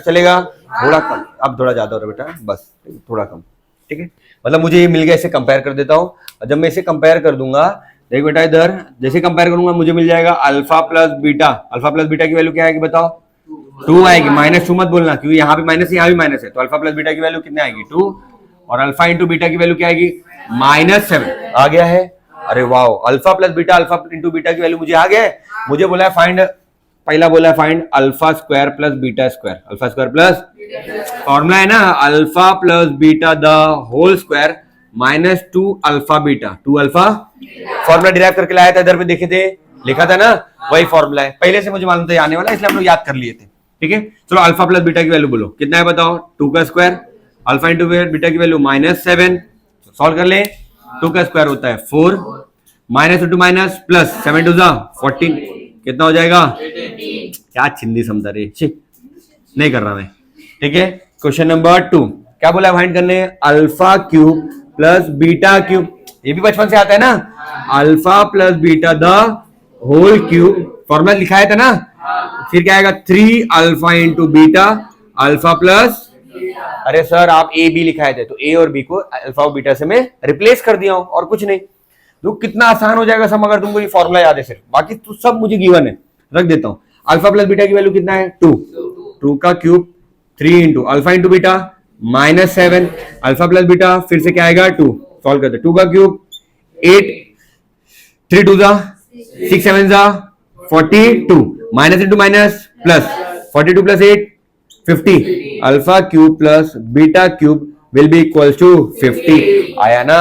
चलेगा, थोड़ा कम, अब थोड़ा ज्यादा हो रहा है बेटा, बस थोड़ा कम। ठीक है, मतलब मुझे ये मिल गया, इसे कंपेयर कर देता हूं, और जब मैं इसे कंपेयर कर दूंगा, देख बेटा इधर जैसे कंपेयर करूंगा मुझे मिल जाएगा alpha plus beta, alpha plus beta की वैल्यू क्या आएगी बताओ, 2 आएगी, -2 मत बोलना क्योंकि यहाँ भी माइनस यहाँ भी माइनस है, तो अल्फा प्लस बीटा की वैल्यू कितनी आएगी 2, और अल्फा इंटू बीटा की वैल्यू क्या आएगी -7 आ गया है। अरे वाह, alpha plus beta, alpha into beta की वैल्यू मुझे आ गया है। मुझे बोला है फाइंड, पहला बोला है find alpha square plus beta square, alpha square plus formula है ना alpha plus beta the whole square -2 alpha beta, 2 alpha, formula derive करके लाया था, इधर पे देखे थे, लिखा था ना, वही फॉर्मूला है, पहले से मुझे मालूम था आने वाला, इसलिए हम लोग याद कर लिए थे। ठीक है, चलो अल्फा प्लस बीटा की वैल्यू बोलो कितना है बताओ, 2 का स्क्वायर, अल्फा इंटू बीटा की वैल्यू -7, सॉल्व कर ले, 2 का स्क्वायर होता है 4, minus into minus plus, 7 two 14, कितना हो जाएगा, क्या चिंदी समझा रे, नहीं कर रहा मैं। ठीक है, क्वेश्चन नंबर 2 क्या बोला फाइंड करने, alpha cube plus beta cube, ये भी बचपन से आता है ना, alpha plus beta the whole cube, formula लिखाया था ना, फिर क्या आएगा 3 alpha into beta alpha plus, अरे सर आप ए बी लिखाए थे तो ए और बी को अल्फा और बीटा से मैं रिप्लेस कर दिया हूं और कुछ नहीं। तो कितना आसान हो जाएगा सब अगर तुमको ये फॉर्मूला याद है, सिर्फ बाकी तो सब मुझे गिवन है, रख देता हूं। अल्फा प्लस बीटा की वैल्यू कितना है 2 का cube 3 into alpha into beta -7, alpha plus beta फिर से क्या आएगा 2, सॉल्व करते 2 का cube 8, 3 2 6 7 42, minus into minus plus, 42 plus 8 50, alpha cube plus beta cube will be equal to 50, आया ना,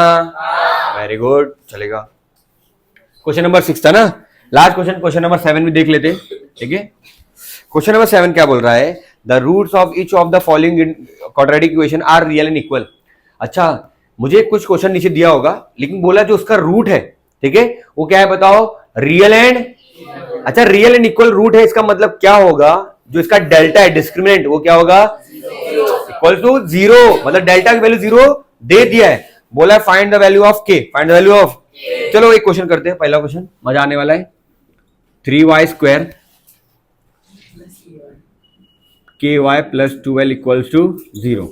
वेरी गुड, चलेगा। क्वेश्चन नंबर 6 था ना लास्ट क्वेश्चन, क्वेश्चन नंबर 7 भी देख लेते। ठीक है, क्वेश्चन नंबर 7 क्या बोल रहा है, the roots of each of the following quadratic equation are real and equal. अच्छा, मुझे कुछ क्वेश्चन नीचे दिया होगा, लेकिन बोला जो उसका रूट है, ठीक है, वो क्या है बताओ, रियल एंड, अच्छा रियल एंड इक्वल रूट है, इसका मतलब क्या होगा, जो इसका डेल्टा है डिस्क्रिमिनेंट वो क्या होगा, इक्वल टू 0, मतलब डेल्टा की वैल्यू 0 दे दिया है, बोला फाइंड द वैल्यू ऑफ के, फाइंड द वैल्यू ऑफ, चलो एक क्वेश्चन करते हैं, पहला क्वेश्चन मजा आने वाला है, 3y square ky plus 12 equals to 0,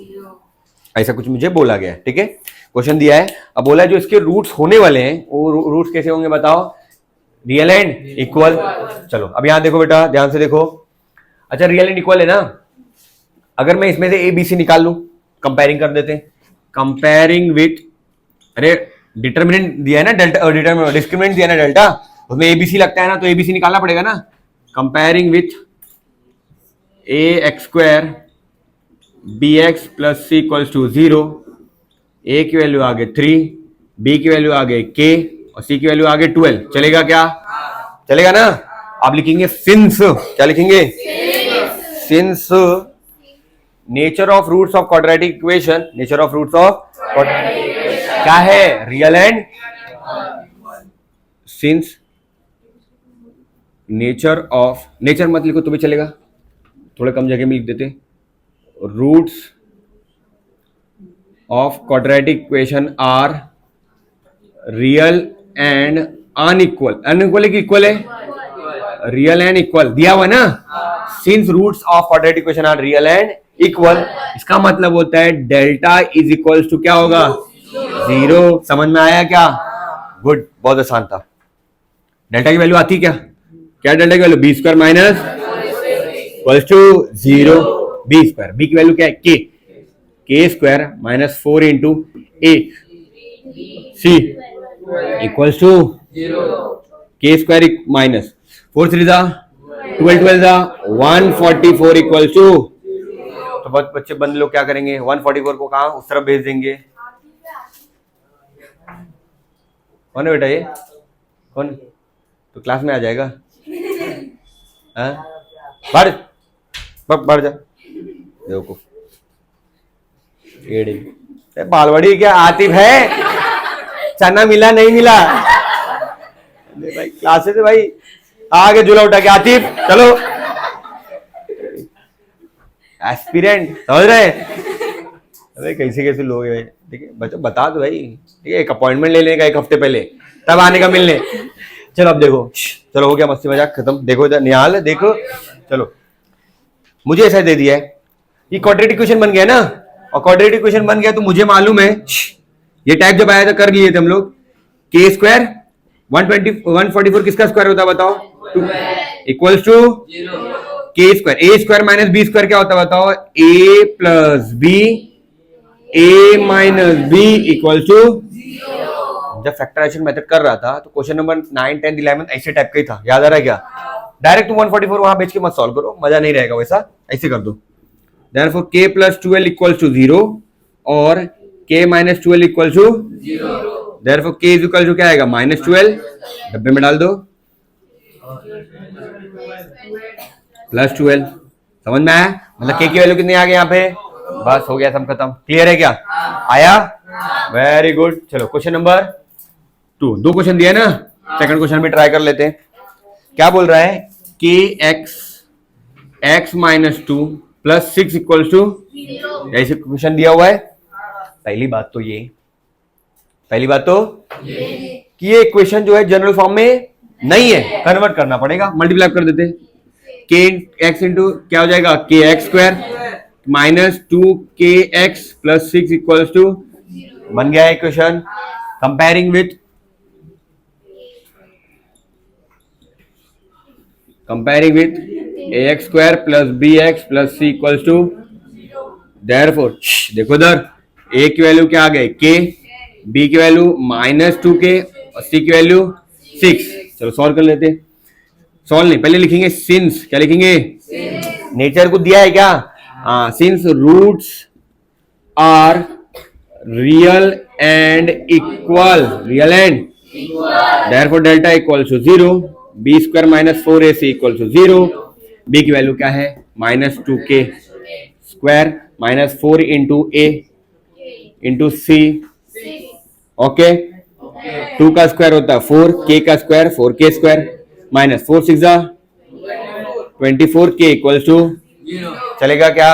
ऐसा कुछ मुझे बोला गया है। ठीक है, क्वेश्चन दिया है, अब बोला है जो इसके रूट्स होने वाले हैं वो रूट्स कैसे होंगे बताओ, रियल एंड इक्वल। चलो अब यहां देखो बेटा, ध्यान से देखो, अच्छा रियल एंड इक्वल है ना, अगर मैं इसमें से ए बी सी निकाल लूं, कंपेयरिंग कर देते हैं, कंपेयरिंग विथ, अरे डिटर्मिनेंट दिया है ना डेल्टा, डिस्क्रिमिनेंट दिया है ना डेल्टा, उसमें एबीसी लगता है ना, तो एबीसी निकालना पड़ेगा ना, comparing with a x square b x plus c equals to 0, a की वैल्यू आगे 3, बी की वैल्यू आगे के और सी की वैल्यू आगे 12, चलेगा क्या, चलेगा ना। आप लिखेंगे सिंस, क्या लिखेंगे, since nature of roots of quadratic equation, nature of roots of क्या है, real and, since nature of, nature मत लिखो तो भी चलेगा, थोड़े कम जगह में लिख देते, roots of quadratic equation are real and unequal, unequal है कि इक्वल है, रियल एंड इक्वल दिया हुआ ना, since roots of quadratic equation are real and equal, इसका मतलब होता है डेल्टा इज इक्वल्स टू क्या होगा 0, समझ में आया क्या, गुड, बहुत आसान था। डेल्टा की वैल्यू आती क्या, क्या डेल्टा की value, b square minus equals to 0, b square, b की वैल्यू क्या है k square minus 4 into a c equals to के स्क्वायर माइनस 4 3 12 12 144 इक्वल्स टू, तो बच्चे बंद लोग क्या करेंगे, 144 को कहां उस तरफ भेज देंगे, कौन है बेटा ये, कौन, तो क्लास में आ जाएगा, बढ़ जा देखो, एडी बालवाड़ी क्या आतिफ है, चना मिला नहीं मिला भाई क्लासेस है भाई, आगे झूला उठा के आतिफ चलो, एस्पिरेंट समझ रहे हैं। अरे कैसे कैसे लोग हैं भाई, ठीक है बच्चों बता दो भाई, ठीक है एक अपॉइंटमेंट ले लेने का एक हफ्ते पहले, तब आने का मिलने। चलो अब देखो, चलो हो गया मस्ती मजाक खत्म। देखो इधर निहाल देखो, चलो मुझे ऐसा दे दिया है, ये क्वाड्रेटिक इक्वेशन बन गया ना, और क्वाड्रेटिक इक्वेशन बन गया तो मुझे मालूम है ये टाइप जब आया था कर लिए थे हम लोग, के स्क्वायर 144 किसका स्क्वायर होता है बताओ, इक्वल्स टू के स्क्वायर, ए स्क्वायर माइनस बी स्क्वायर क्या होता है बताओ, A plus B, A minus B equal to. जब फैक्टराइजेशन मेथड कर रहा था तो क्वेश्चन नंबर 9, 10, 11 ऐसे टाइप का ही था, याद आ रहा है क्या? डायरेक्ट 144 वहां बेच के मत सॉल्व करो, मजा नहीं रहेगा वैसा, ऐसे कर दो। Therefore k plus 12 equals to 0 और k minus 12 equals to 0. Therefore k is equal to क्या आएगा -12, डब्बे में डाल दो +12, समझ में आया? मतलब k की वैल्यू कितनी आ गई यहाँ पे, बस हो गया सब खत्म। क्लियर है क्या? आया? Very good. चलो क्वेश्चन नंबर 2, 2 क्वेश्चन दिया ना, सेकंड क्वेश्चन भी ट्राई कर लेते हैं। क्या बोल रहा है, k x -2 + 6 इक्वल्स टू, ऐसे क्वेश्चन दिया हुआ है। पहली बात तो ये कि ये इक्वेशन जो है जनरल फॉर्म में नहीं है, कन्वर्ट करना पड़ेगा, मल्टीप्लाई कर देते। के एक्स इंटू क्या हो जाएगा, के x square -2kx + 6 equals to, बन गया है equation. Comparing with ax square plus bx plus c equals to, therefore देखो इधर a की वैल्यू क्या आ गई k, b की वैल्यू -2k और c की वैल्यू 6। चलो सॉल्व कर लेते। सॉल्व नहीं, पहले लिखेंगे सिंस, क्या लिखेंगे, नेचर को दिया है क्या, since roots are real and equal, therefore delta equals to 0, b square -4ac equal to 0, b की वैल्यू क्या है -2k square -4 into a into c, okay 2 का स्क्वायर होता है 4, k का square 4k square -4 6 24k equals to, चलेगा क्या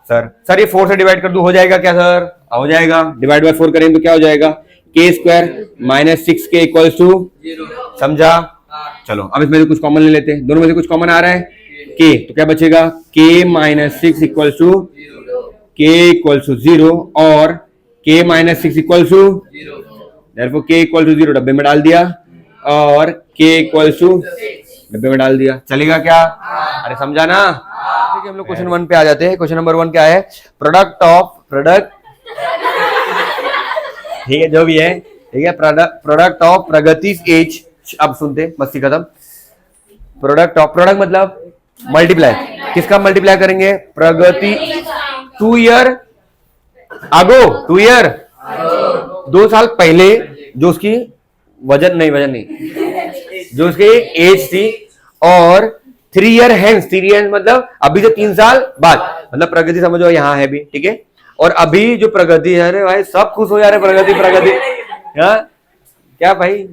sir ये 4 से डिवाइड कर दूं, हो जाएगा क्या सर, हो जाएगा, डिवाइड बाय 4 करेंगे तो क्या हो जाएगा, k square -6k equals to, समझा? चलो अब इसमें से कुछ कॉमन ले लेते हैं, दोनों में से कुछ कॉमन आ रहा है k, तो क्या बचेगा, k -6 equals to, k equals to 0 और k -6 equals to, therefore k equal to 0 डब्बे में डाल दिया और k इक्वल्स टू डब्बे में डाल दिया, चलेगा क्या? अरे समझा ना? ठीक है हम लोग क्वेश्चन 1 पे आ जाते हैं। क्वेश्चन नंबर 1 क्या है, प्रोडक्ट, ठीक है जो भी है, ठीक है, प्रोडक्ट ऑफ प्रगति एज, अब सुनते मस्ती खत्म। प्रोडक्ट मतलब मल्टीप्लाई, किसका मल्टीप्लाई करेंगे, प्रगति 2 ईयर आगो, 2 ईयर 2 साल पहले जो उसकी वजन नहीं जो उसकी एज थी, और 3 ईयर हेंस, 3 ईयर मतलब अभी से 3 साल बाद, मतलब प्रगति समझो यहाँ है भी, ठीक है, और अभी जो प्रगति है, अरे भाई सब खुश हो जा रहे, प्रगति हाँ क्या भाई,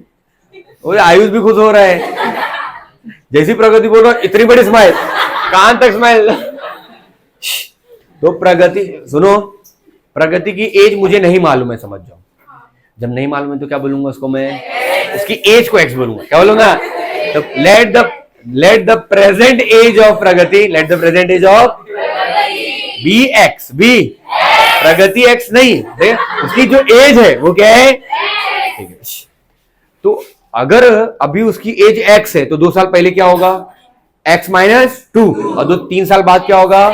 वो आयुष भी खुश हो रहा है, जैसी प्रगति बोल रहा हूं इतनी बड़ी स्माइल, कान तक स्माइल। तो प्रगति सुनो, प्रगति की एज मुझे नहीं मालूम है, समझ जाओ, जब नहीं मालूम है तो क्या बोलूंगा उसको मैं, उसकी एज को एक्स बोलूंगा, क्या बोलूंगा, तो let the present age of Pragati, let the present age of b x, b Pragati x नहीं, उसकी जो एज है वो क्या है, ठीक है। तो अगर अभी उसकी एज x है तो 2 साल पहले क्या होगा, x -2, और 3 साल बाद क्या होगा,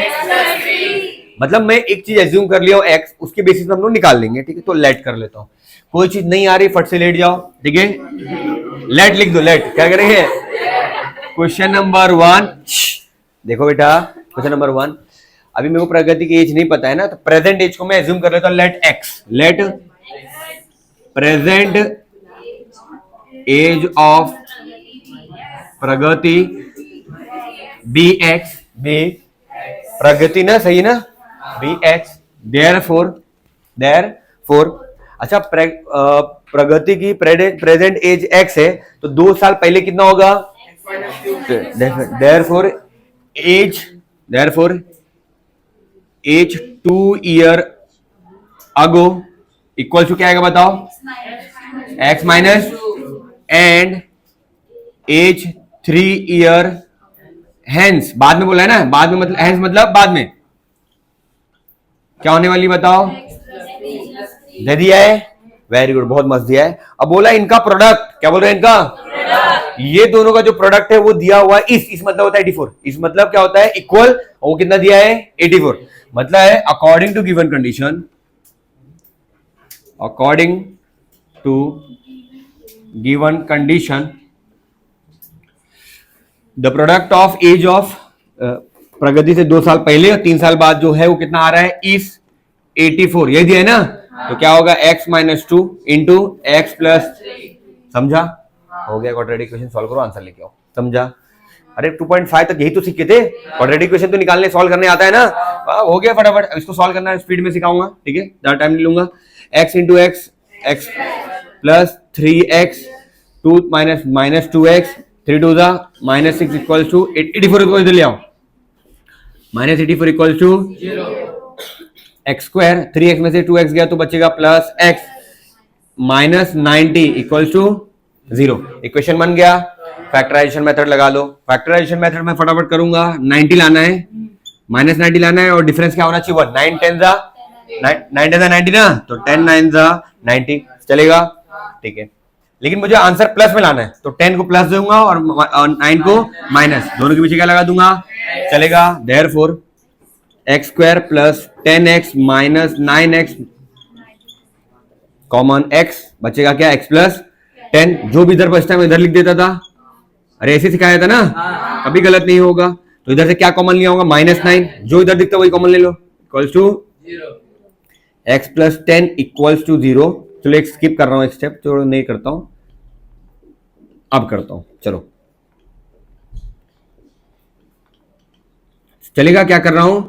मतलब मैं एक चीज एज्यूम कर लिया हूं x, उसके बेसिस पे हम लोग निकाल लेंगे, ठीक है। तो लेट कर लेता हूं, कोई चीज नहीं आ रही फट से लेट जाओ, ठीक है, लेट लिख दो, लेट क्या करेंगे। क्वेश्चन नंबर 1 देखो बेटा, क्वेश्चन नंबर 1, अभी मेरे को प्रगति की एज नहीं पता है ना, तो प्रेजेंट एज को मैं एज्यूम कर लेता हूं, let x, let present age of Pragati bx, B Pragati ना, सही ना, bx, देयरफॉर देयरफॉर अच्छा प्रगति की प्रेजेंट एज x है तो 2 साल पहले कितना होगा, therefore age 2 year ago equal to क्या आएगा बताओ, x minus and age 3 year hence, बाद में बोला है ना, बाद में मतलब हेंस मतलब बाद में क्या होने वाली बताओ, दे दिया है, वेरी गुड, बहुत मस्त दिया है। अब बोला इनका प्रोडक्ट, क्या बोल रहे हैं इनका प्रोडक्ट, ये दोनों का जो प्रोडक्ट है वो दिया हुआ है इस मतलब होता है 84, इस मतलब क्या होता है इक्वल, वो कितना दिया है 84, मतलब है according to given condition, according to given condition the product of age of Pragati से 2 साल पहले और 3 साल बाद जो है वो कितना आ रहा है इस 84, ये दिया है ना, तो क्या होगा x minus 2 into x plus, समझा, हो गया। क्वाड्रेटिक इक्वेशन सॉल्व करो, आंसर लेके आओ, समझा। अरे 2.5 तक यही तो सीखे थे, क्वाड्रेटिक इक्वेशन तो निकालने सॉल्व करने आता है ना, हो गया फटाफट। इसको सॉल्व करना स्पीड में सिखाऊंगा, ठीक है, ज्यादा टाइम नहीं लूंगा। x into x, x plus 3x 2 minus 2x 3 to the minus 6 equal to 84 को इधर ले आओ, minus 84 equal to x square, 3x में से 2x गया तो बचेगा plus x minus 90 equal to 0, equation बन गया। फैक्टराइजेशन मेथड लगा लो, फैक्टराइजेशन मेथड में फटाफट करूंगा, 90 लाना है, माइनस 90 लाना है और डिफरेंस क्या होना चाहिए 1, 9 10 जा 90 ना, तो 10 9 जा 90 चलेगा, ठीक है। लेकिन मुझे आंसर प्लस में लाना है, तो 10 को प्लस दूंगा और 9 को माइनस, दोनों के पीछे क्या लगा दूंगा, चलेगा। Therefore x square plus 10x minus 9x common x बचेगा क्या, x प्लस 10, जो भी इधर बचता है मैं इधर लिख देता था, अरे ऐसे सिखाया था ना, कभी गलत नहीं होगा। तो इधर से क्या कॉमन लिया होगा, -9, जो इधर दिखता है वही कॉमन ले लो, equals to x plus 10 equals to 0। चलो एक स्किप कर रहा हूं, एक स्टेप तो नहीं करता हूं, अब करता हूं, चलो चलेगा। क्या कर रहा हूं,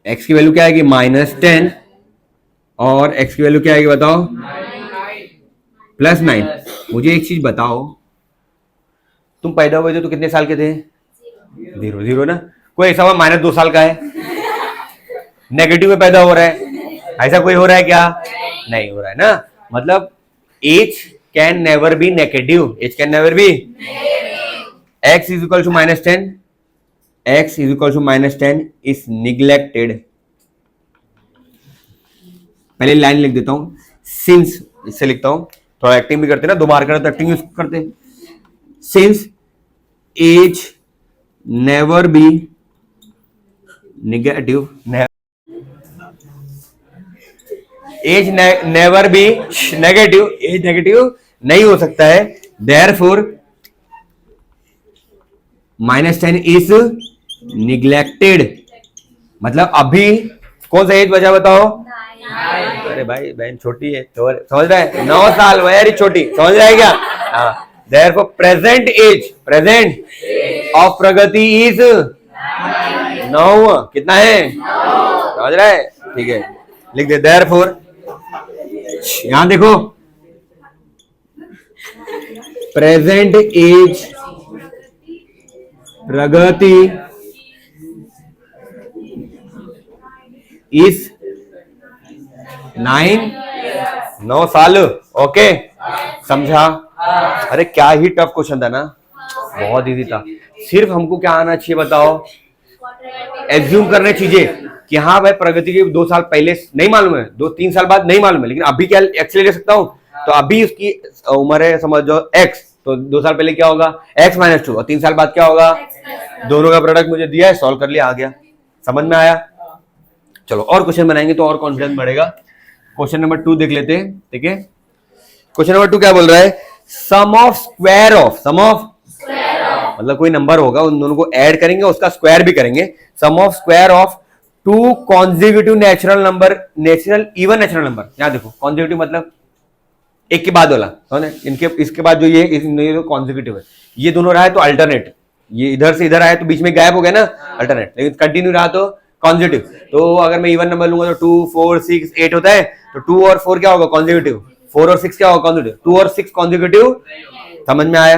x की वैल्यू क्या आएगी -10 और x की वैल्यू क्या आएगी बताओ, +9। मुझे एक चीज बताओ, तुम पैदा हुए थे तो कितने साल के थे, 0 ना, कोई ऐसा हुआ -2 साल का है, नेगेटिव में पैदा हो रहा है, ऐसा कोई हो रहा है क्या, नहीं हो रहा है ना, मतलब age can never be negative, age can never be, x is equal to -10, x is equal to -10 is neglected. पहले लाइन लिख देता हूं, सिंस इससे लिखता हूं, थोड़ा एक्टिंग भी करते ना, 2 मार्कर तो एक्टिंग यूज करते, since age never be negative, age never be negative, age negative नहीं हो सकता है, देयरफॉर -10 इज निग्लेक्टेड, मतलब अभी कौन सा एज बचा बताओ, अरे भाई बहन छोटी है, समझ रहा है, 9 साल, वेरी छोटी, समझ रहा है क्या, therefore present age, present of Pragati is 9, कितना है, समझ रहा है, ठीक है, लिख दे। देयरफॉर यहां देखो, प्रेजेंट एज प्रगति इस 9 साल, ओके, समझा। अरे क्या ही टफ क्वेश्चन था ना, बहुत इजी था, सिर्फ हमको क्या आना चाहिए बताओ, एज्यूम करने चीजें कि हाँ भाई प्रगति के 2 साल पहले नहीं मालूम है, 2-3 साल बाद नहीं मालूम है, लेकिन अभी क्या एक्स ले सकता हूं, तो अभी उसकी उम्र है समझो x, तो 2 साल पहले क्या होगा x माइनस 2 और 3 साल बाद क्या होगा, दोनों का प्रोडक्ट मुझे दिया है, सॉल्व कर लिया, आ गया, समझ में आया। चलो और क्वेश्चन बनाएंगे तो और कॉन्फिडेंस बढ़ेगा। क्वेश्चन नंबर 2 देख लेते हैं, ठीक है। क्वेश्चन नंबर 2 क्या बोल रहा है, sum of square of, sum of मतलब कोई नंबर होगा, उन दोनों को ऐड करेंगे, उसका स्क्वायर भी करेंगे, sum of square of 2 consecutive natural number, natural even natural number, यहां देखो कॉन्जिक्यूटिव मतलब एक के बाद वाला, समझे, इनके इसके बाद जो ये कॉन्जिक्यूटिव है, ये दोनों रहा है तो अल्टरनेट, ये इधर से इधर आया तो बीच में गायब हो गया ना, अल्टरनेट, लेकिन कंटिन्यू रहा तो कॉन्जिक्यूटिव। तो अगर मैं इवन नंबर लूंगा तो 2 4 6 8 होता है, तो 2 और 4 क्या होगा कॉन्जिक्यूटिव, 4 और 6 क्या होगा कॉन्जिक्यूटिव, 2 और 6 कॉन्जिक्यूटिव। समझ में आया?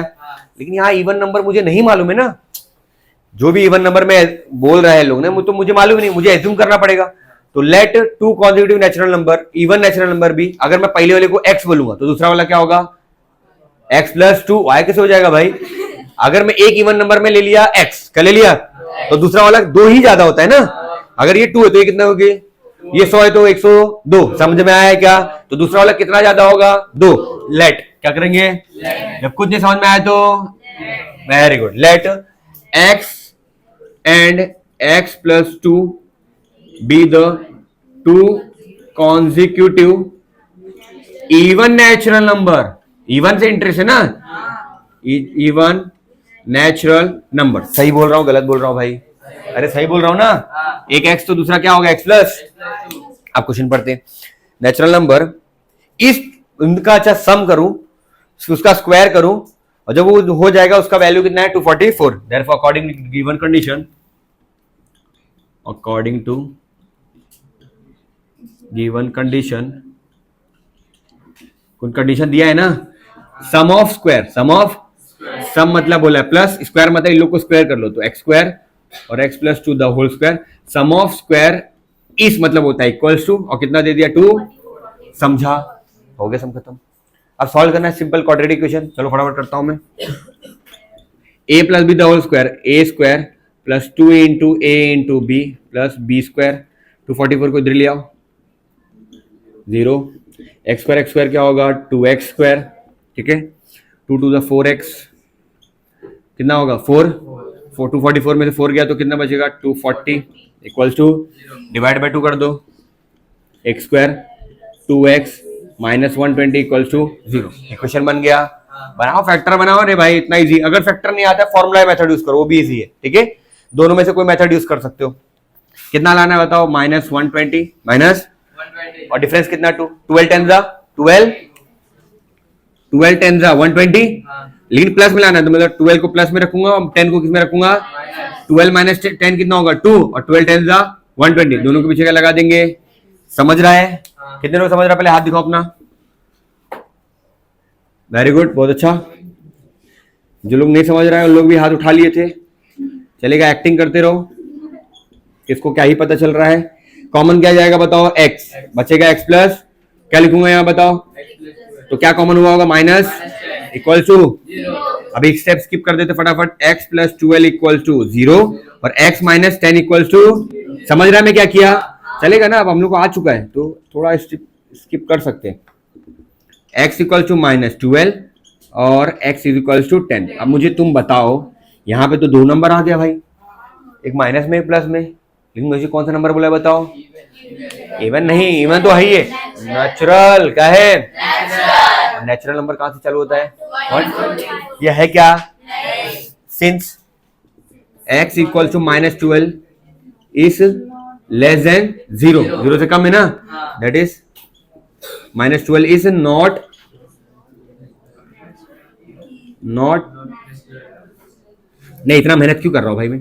लेकिन यहाँ इवन नंबर मुझे नहीं मालूम है ना, जो भी इवन नंबर में बोल रहे हैं लोग ने तो मुझे मालूम नहीं, मुझे एज्यूम करना पड़ेगा। तो let 2 consecutive natural number, even natural number भी, अगर मैं पहले वाले को x बोलूंगा तो दूसरा वाला क्या होगा x प्लस 2। y कैसे हो जाएगा भाई? अगर मैं एक इवन नंबर में ले लिया x, क्या ले लिया, तो दूसरा वाला 2 ही ज्यादा होता है ना। अगर ये 2 है तो ये कितना होगी, ये 100 है तो 102। समझ में आया क्या? तो दूसरा वाला कितना ज्यादा होगा, 2। लेट क्या करेंगे, जब कुछ नहीं समझ में आया तो very good, let x and x plus 2 be the 2 consecutive even natural number। even से इंटरेस्ट है ना, even natural number। सही बोल रहा हूं गलत बोल रहा हूं भाई? अरे सही बोल रहा हूं ना, एक x तो दूसरा क्या होगा x प्लस। आप क्वेश्चन पढ़ते हैं, नेचुरल नंबर इस उनका अच्छा सम करूं, उसका स्क्वायर करूं, और जब वो हो जाएगा उसका वैल्यू कितना है 244। Therefore according to given condition, according to given condition, कुछ कंडीशन दिया है ना, सम ऑफ स्क्वायर, सम मतलब बोला है प्लस, स्क्वायर मतलब इन लोग को स्क्वायर कर लो तो एक्स स्क्वायर और x plus 2 the whole square. Sum of square इस मतलब होता है इक्वल्स टू, और कितना दे दिया 2। समझा? हो गया, सम खत्म। अब सॉल्व करना है सिंपल क्वाड्रेटिक इक्वेशन। चलो फटाफट करता हूं मैं। a plus b the whole square, A square plus 2 into a into b plus b square. 244 को इधर ले आओ, 0। एक्स स्क्वायर क्या होगा 2x स्क्वायर, ठीक है। 2 टू द 4x कितना होगा 4। 244 में से 4 गया तो कितना बचेगा 240 इक्वल्स टू, डिवाइड बाय 2 कर दो, x square 2x minus 120 equals to 0। Equation बन गया। बनाओ फैक्टर बनाओ रे भाई, इतना इजी। अगर फैक्टर नहीं आता फॉर्मूला मेथड यूज करो, वो भी इजी है, ठीक है। दोनों में से कोई मेथड यूज कर सकते हो। कितना लाना है बताओ, माइनस 120 माइनस, और डिफरेंस कितना 2, 12 10 जा 12, 12 10 जा 120। लेकिन प्लस में लाना है तो मतलब 12 को प्लस में रखूंगा और 10 को किस में रखूंगा, 12 माइनस 10 कितना होगा 2, और 12 10 जा 120, दोनों के पीछे क्या लगा देंगे। समझ रहा है? कितने लोग समझ रहा है? पहले हाथ दिखाओ अपना। वेरी गुड, बहुत अच्छा। जो लोग नहीं समझ रहे हैं उन लोग भी हाथ उठा लिए थे। चलेगा, एक्टिंग करते रहो, किसको क्या ही पता चल रहा है। कॉमन क्या जाएगा बताओ, x बचेगा, x प्लस क्या लिखूंगा यहाँ बताओ, तो क्या कॉमन हुआ होगा माइनस इक्वल टू। अभी एक स्टेप स्किप कर देते फटाफट, x प्लस 12 इक्वल टू 0 और x माइनस 10 इक्वल टू। समझ रहा है मैं क्या किया? चलेगा ना, अब हम लोग को आ चुका है तो थोड़ा स्किप कर सकते हैं। x इक्वल टू माइनस 12 और x इज इक्वल टू 10। अब मुझे तुम बताओ, यहाँ पे तो 2 नंबर आ गया भाई, एक माइनस में एक प्लस में, लेकिन मुझे कौन सा नंबर बोला बताओ? इवन नहीं, इवन तो है ही है, नेचुरल। क्या है? नेचुरल नंबर कहां से चालू होता है? What? यह है क्या? Since x equal to minus 12 is less than 0, 0 से कम है ना, that is minus 12 is not नहीं, इतना मेहनत क्यों कर रहा हूं भाई मैं?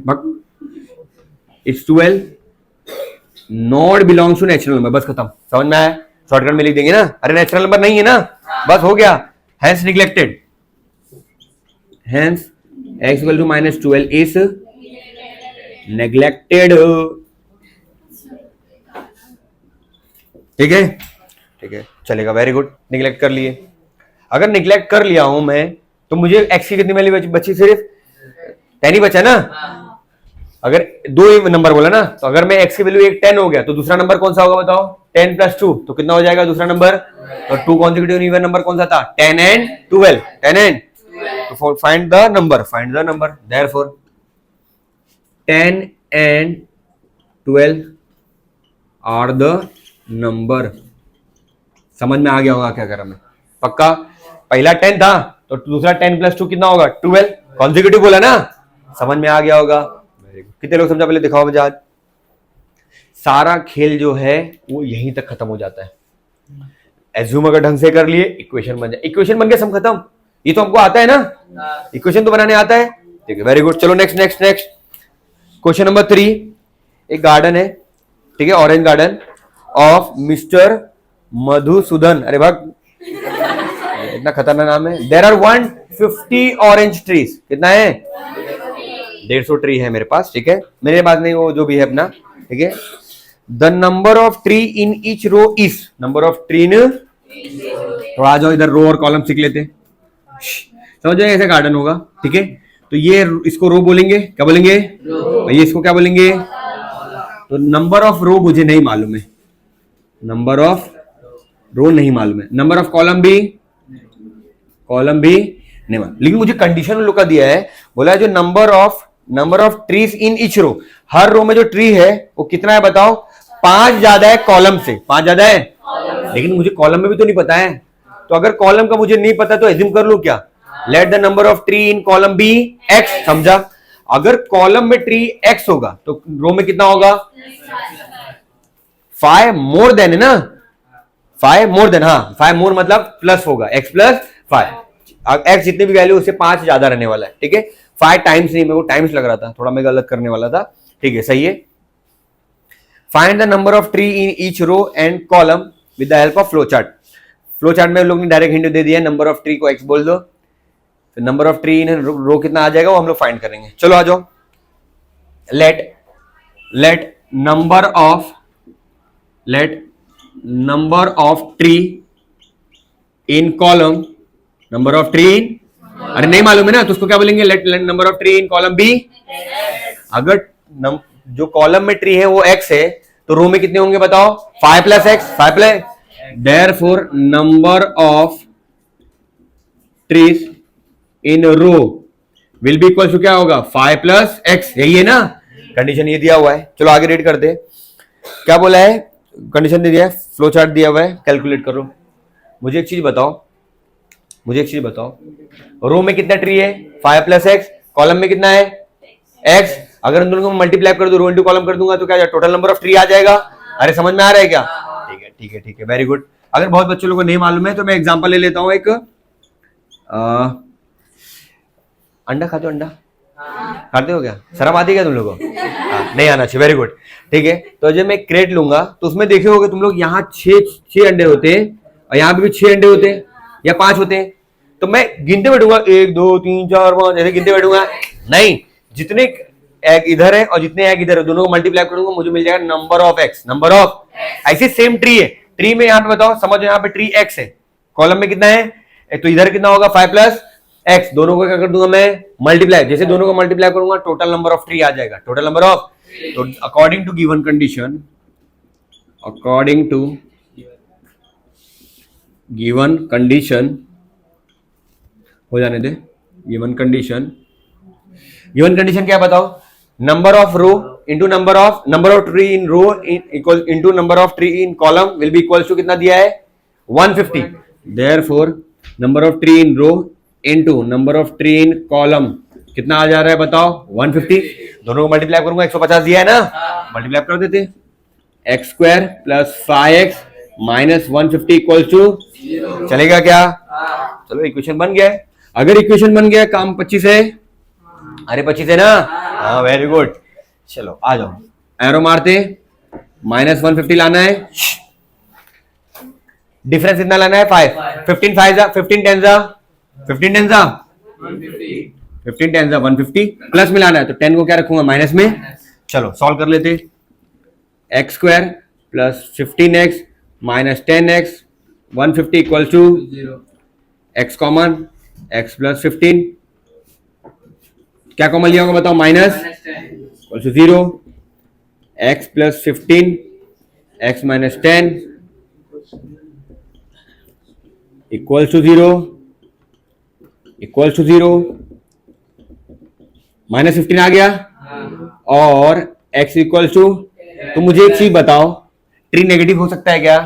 It's 12 not belongs to natural number. बस खत्म, समझ में आया? शॉर्टकट में लिख देंगे ना, अरे नेचुरल नंबर नहीं है ना, बस हो गया। Hence neglected, hence x equal to minus 12 is neglected. ठीक है, ठीक है, चलेगा, वेरी गुड। निग्लेक्ट कर लिए। अगर निग्लेक्ट कर लिया हूं मैं तो मुझे x की कितनी वैल्यू बची? सिर्फ 10 ही बचा ना। अगर 2 नंबर बोला ना, तो अगर मैं x की वैल्यू 10 हो गया तो दूसरा नंबर कौन सा होगा बताओ? 10 प्लस 2 तो कितना हो जाएगा दूसरा नंबर? तो 2 कॉन्सेक्यूटिव इवन नंबर कौन सा था? 10 and 12, 10 and, तो find the number, therefore 10 and 12 are the number. समझ में आ गया होगा क्या करा मैं? पक्का? पहला 10 था तो दूसरा 10 प्लस 2 कितना होगा? 12। कॉन्सेक्यूटिव बोला ना, समझ में आ गया होगा। कितने लोग समझा? पहले दिखाओ मुझे आज। सारा खेल जो है वो यहीं तक खत्म हो जाता है। एज्यूम अगर ढंग से कर लिए, इक्वेशन बन जाए, इक्वेशन बन गया, सम खत्म। ये तो हमको आता है ना, इक्वेशन तो बनाने आता है। ठीक है, वेरी गुड। चलो नेक्स्ट क्वेश्चन नंबर 3। एक गार्डन है, ठीक है, orange garden of mister Madhusudan, अरे भाग इतना खतरनाक नाम है। देयर आर 150 ऑरेंज ट्रीज, कितना है? 150 ट्री है मेरे पास, ठीक है, मेरे पास नहीं, वो जो भी है अपना, ठीक है। The number of tree in each row is, number of tree in, तो आ जाओ इधर रो और कॉलम सीख लेते हैं, समझ जाएगा ऐसे गार्डन होगा, ठीक है। तो ये इसको रो बोलेंगे, क्या बोलेंगे? ये इसको क्या बोलेंगे? तो नंबर ऑफ रो मुझे नहीं मालूम है, नंबर ऑफ रो नहीं मालूम है, नंबर ऑफ कॉलम भी नहीं मालूम, लेकिन मुझे कंडीशन लोग का दिया है, बोला है जो number of trees in each row, हर रो में जो ट्री है वो कितना है बताओ? 5 ज्यादा है कॉलम से, 5 ज्यादा है, लेकिन मुझे कॉलम में भी तो नहीं पता है, तो अगर कॉलम का मुझे नहीं पता तो एज्यूम कर लूं क्या? Let the number of tree in column b x, समझा? अगर कॉलम में ट्री एक्स होगा तो रो में कितना होगा? 5 मोर देन है ना, 5 मोर देन, हाँ 5 मोर मतलब प्लस होगा, x प्लस 5, x जितने भी वैल्यू उससे 5 ज्यादा रहने वाला है, ठीक है। 5 टाइम्स नहीं, मेरे को टाइम्स लग रहा था, थोड़ा मैं गलत करने वाला था, ठीक है, सही है। Find the number of tree in each row and column with the help of flow chart. Flow chart में लोग ने डायरेक्ट हिंट दे दिया, नंबर ऑफ ट्री को x बोल दो, तो number of tree in row कितना आ जाएगा वो हम लोग फाइंड करेंगे। चलो आ जाओ, let number of tree in column, number of tree in, अरे नहीं मालूम है ना, तो उसको क्या बोलेंगे? Let number of tree in column b. अगर जो कॉलम में ट्री है वो x है, तो रो में कितने होंगे बताओ? 5 plus x, 5 plus, therefore number of trees in row will be equal to क्या होगा? 5 प्लस एक्स, यही है ना कंडीशन, ये दिया हुआ है। चलो आगे रीड करते, क्या बोला है? कंडीशन दे दिया है, फ्लो चार्ट दिया हुआ है, कैलकुलेट करो। मुझे एक चीज बताओ, रो में कितना ट्री है? 5 प्लस एक्स, कॉलम में कितना है? एक्स। अगर इन दोनों को मल्टीप्लाई कर दो, रो इंटू कॉलम कर दूंगा तो क्या टोटल नंबर ऑफ ट्री आ जाएगा? अरे समझ में आ रहा है क्या? ठीक है, वेरी गुड। अगर बहुत बच्चों लोगों को नहीं मालूम है तो मैं एग्जांपल ले लेता हूं एक, अंडा खाते हो? अंडा खाते हो क्या? शर्म आती है क्या तुम लोगों को? नहीं आना चाहिए, वेरी गुड, ठीक है। तो जब मैं क्रेट लूंगा तो उसमें देखे होगे तुम लोग, यहाँ 6 अंडे होते हैं और यहाँ पे भी 6 अंडे होते हैं या 5 होते हैं, तो मैं गिनते बैठूंगा 1 2 3 4 5 ऐसे गिनते बैठूंगा? नहीं, जितने एग इधर है और जितने एग इधर है दोनों को मल्टीप्लाई करूंगा, मुझे मिल जाएगा number of x, number of. ऐसे सेम ट्री है, ट्री में यहाँ पे बताओ, समझो यहाँ पे ट्री एक्स है, कॉलम में कितना है? तो इधर कितना होगा? 5 प्लस एक्स, दोनों को क्या कर दूंगा मैं? मल्टीप्लाई। जैसे दोनों को मल्टीप्लाई करूंगा टोटल नंबर ऑफ ट्री आ जाएगा, टोटल नंबर ऑफ। तो अकॉर्डिंग टू गिवन कंडीशन हो जाने दे, गिवन कंडीशन क्या बताओ? Number of row into number of tree in row equal into number of tree in column will be equal to कितना दिया है? 150। Therefore number of tree in row into number of tree in column कितना आ जा रहा है बताओ? 150। दोनों को मल्टीप्लाई करूंगा, 150 दिया है ना, मल्टीप्लाई कर देते, x square plus 5x minus 150 equal to, चलेगा क्या? चलो इक्वेशन बन गया है। अगर इक्वेशन बन गया, काम 25 है, अरे 25 है ना, हाँ वेरी गुड। चलो आ जाओ, एरो मारते, माइनस 150 लाना है, डिफरेंस कितना लाना है? 5, 15 टेन जा 150 प्लस में लाना है, तो 10 को क्या रखूंगा? माइनस में। चलो सॉल्व कर लेते, x square plus 15x minus 10x 150 equal to x common, x plus 15, क्या कॉमन लिया होगा बताओ? Minus equal to 0, x plus 15 x minus 10 equal to 0 minus 15 आ गया, और x इक्वल टू, तो मुझे एक चीज बताओ, ट्री नेगेटिव हो सकता है क्या?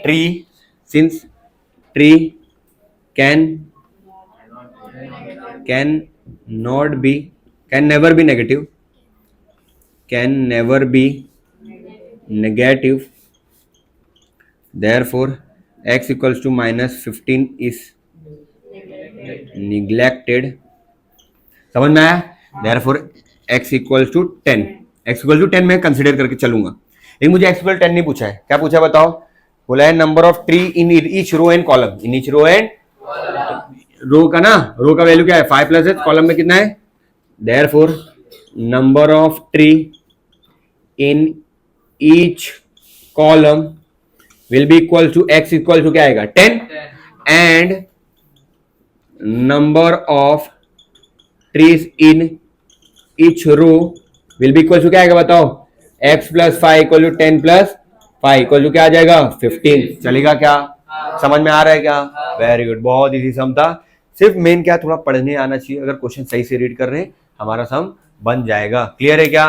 Tree since tree can never be negative, therefore x equals to minus 15 is neglected, समझ में आया? Therefore x equals to 10, x equal to 10 मैं कंसिडर करके चलूंगा, लेकिन मुझे x इक्वल 10 नहीं पूछा है। क्या पूछा है बताओ? बोला है number of tree in each row and column, in each row and row का ना, रो का वैल्यू क्या है 5 प्लस है, कॉलम में कितना है, therefore number of tree in each column will be equal to x equal to क्या आएगा 10 and number of trees in each row will be equal to क्या आएगा बताओ, x plus 5 equal to 10 plus 5 equal to क्या आ जाएगा 15। चलेगा क्या? समझ में आ रहा है क्या? वेरी गुड, बहुत इजी सम था। सिर्फ मेन क्या, थोड़ा पढ़ने आना चाहिए। अगर क्वेश्चन सही से रीड कर रहे हैं हमारा सम बन जाएगा। क्लियर है क्या?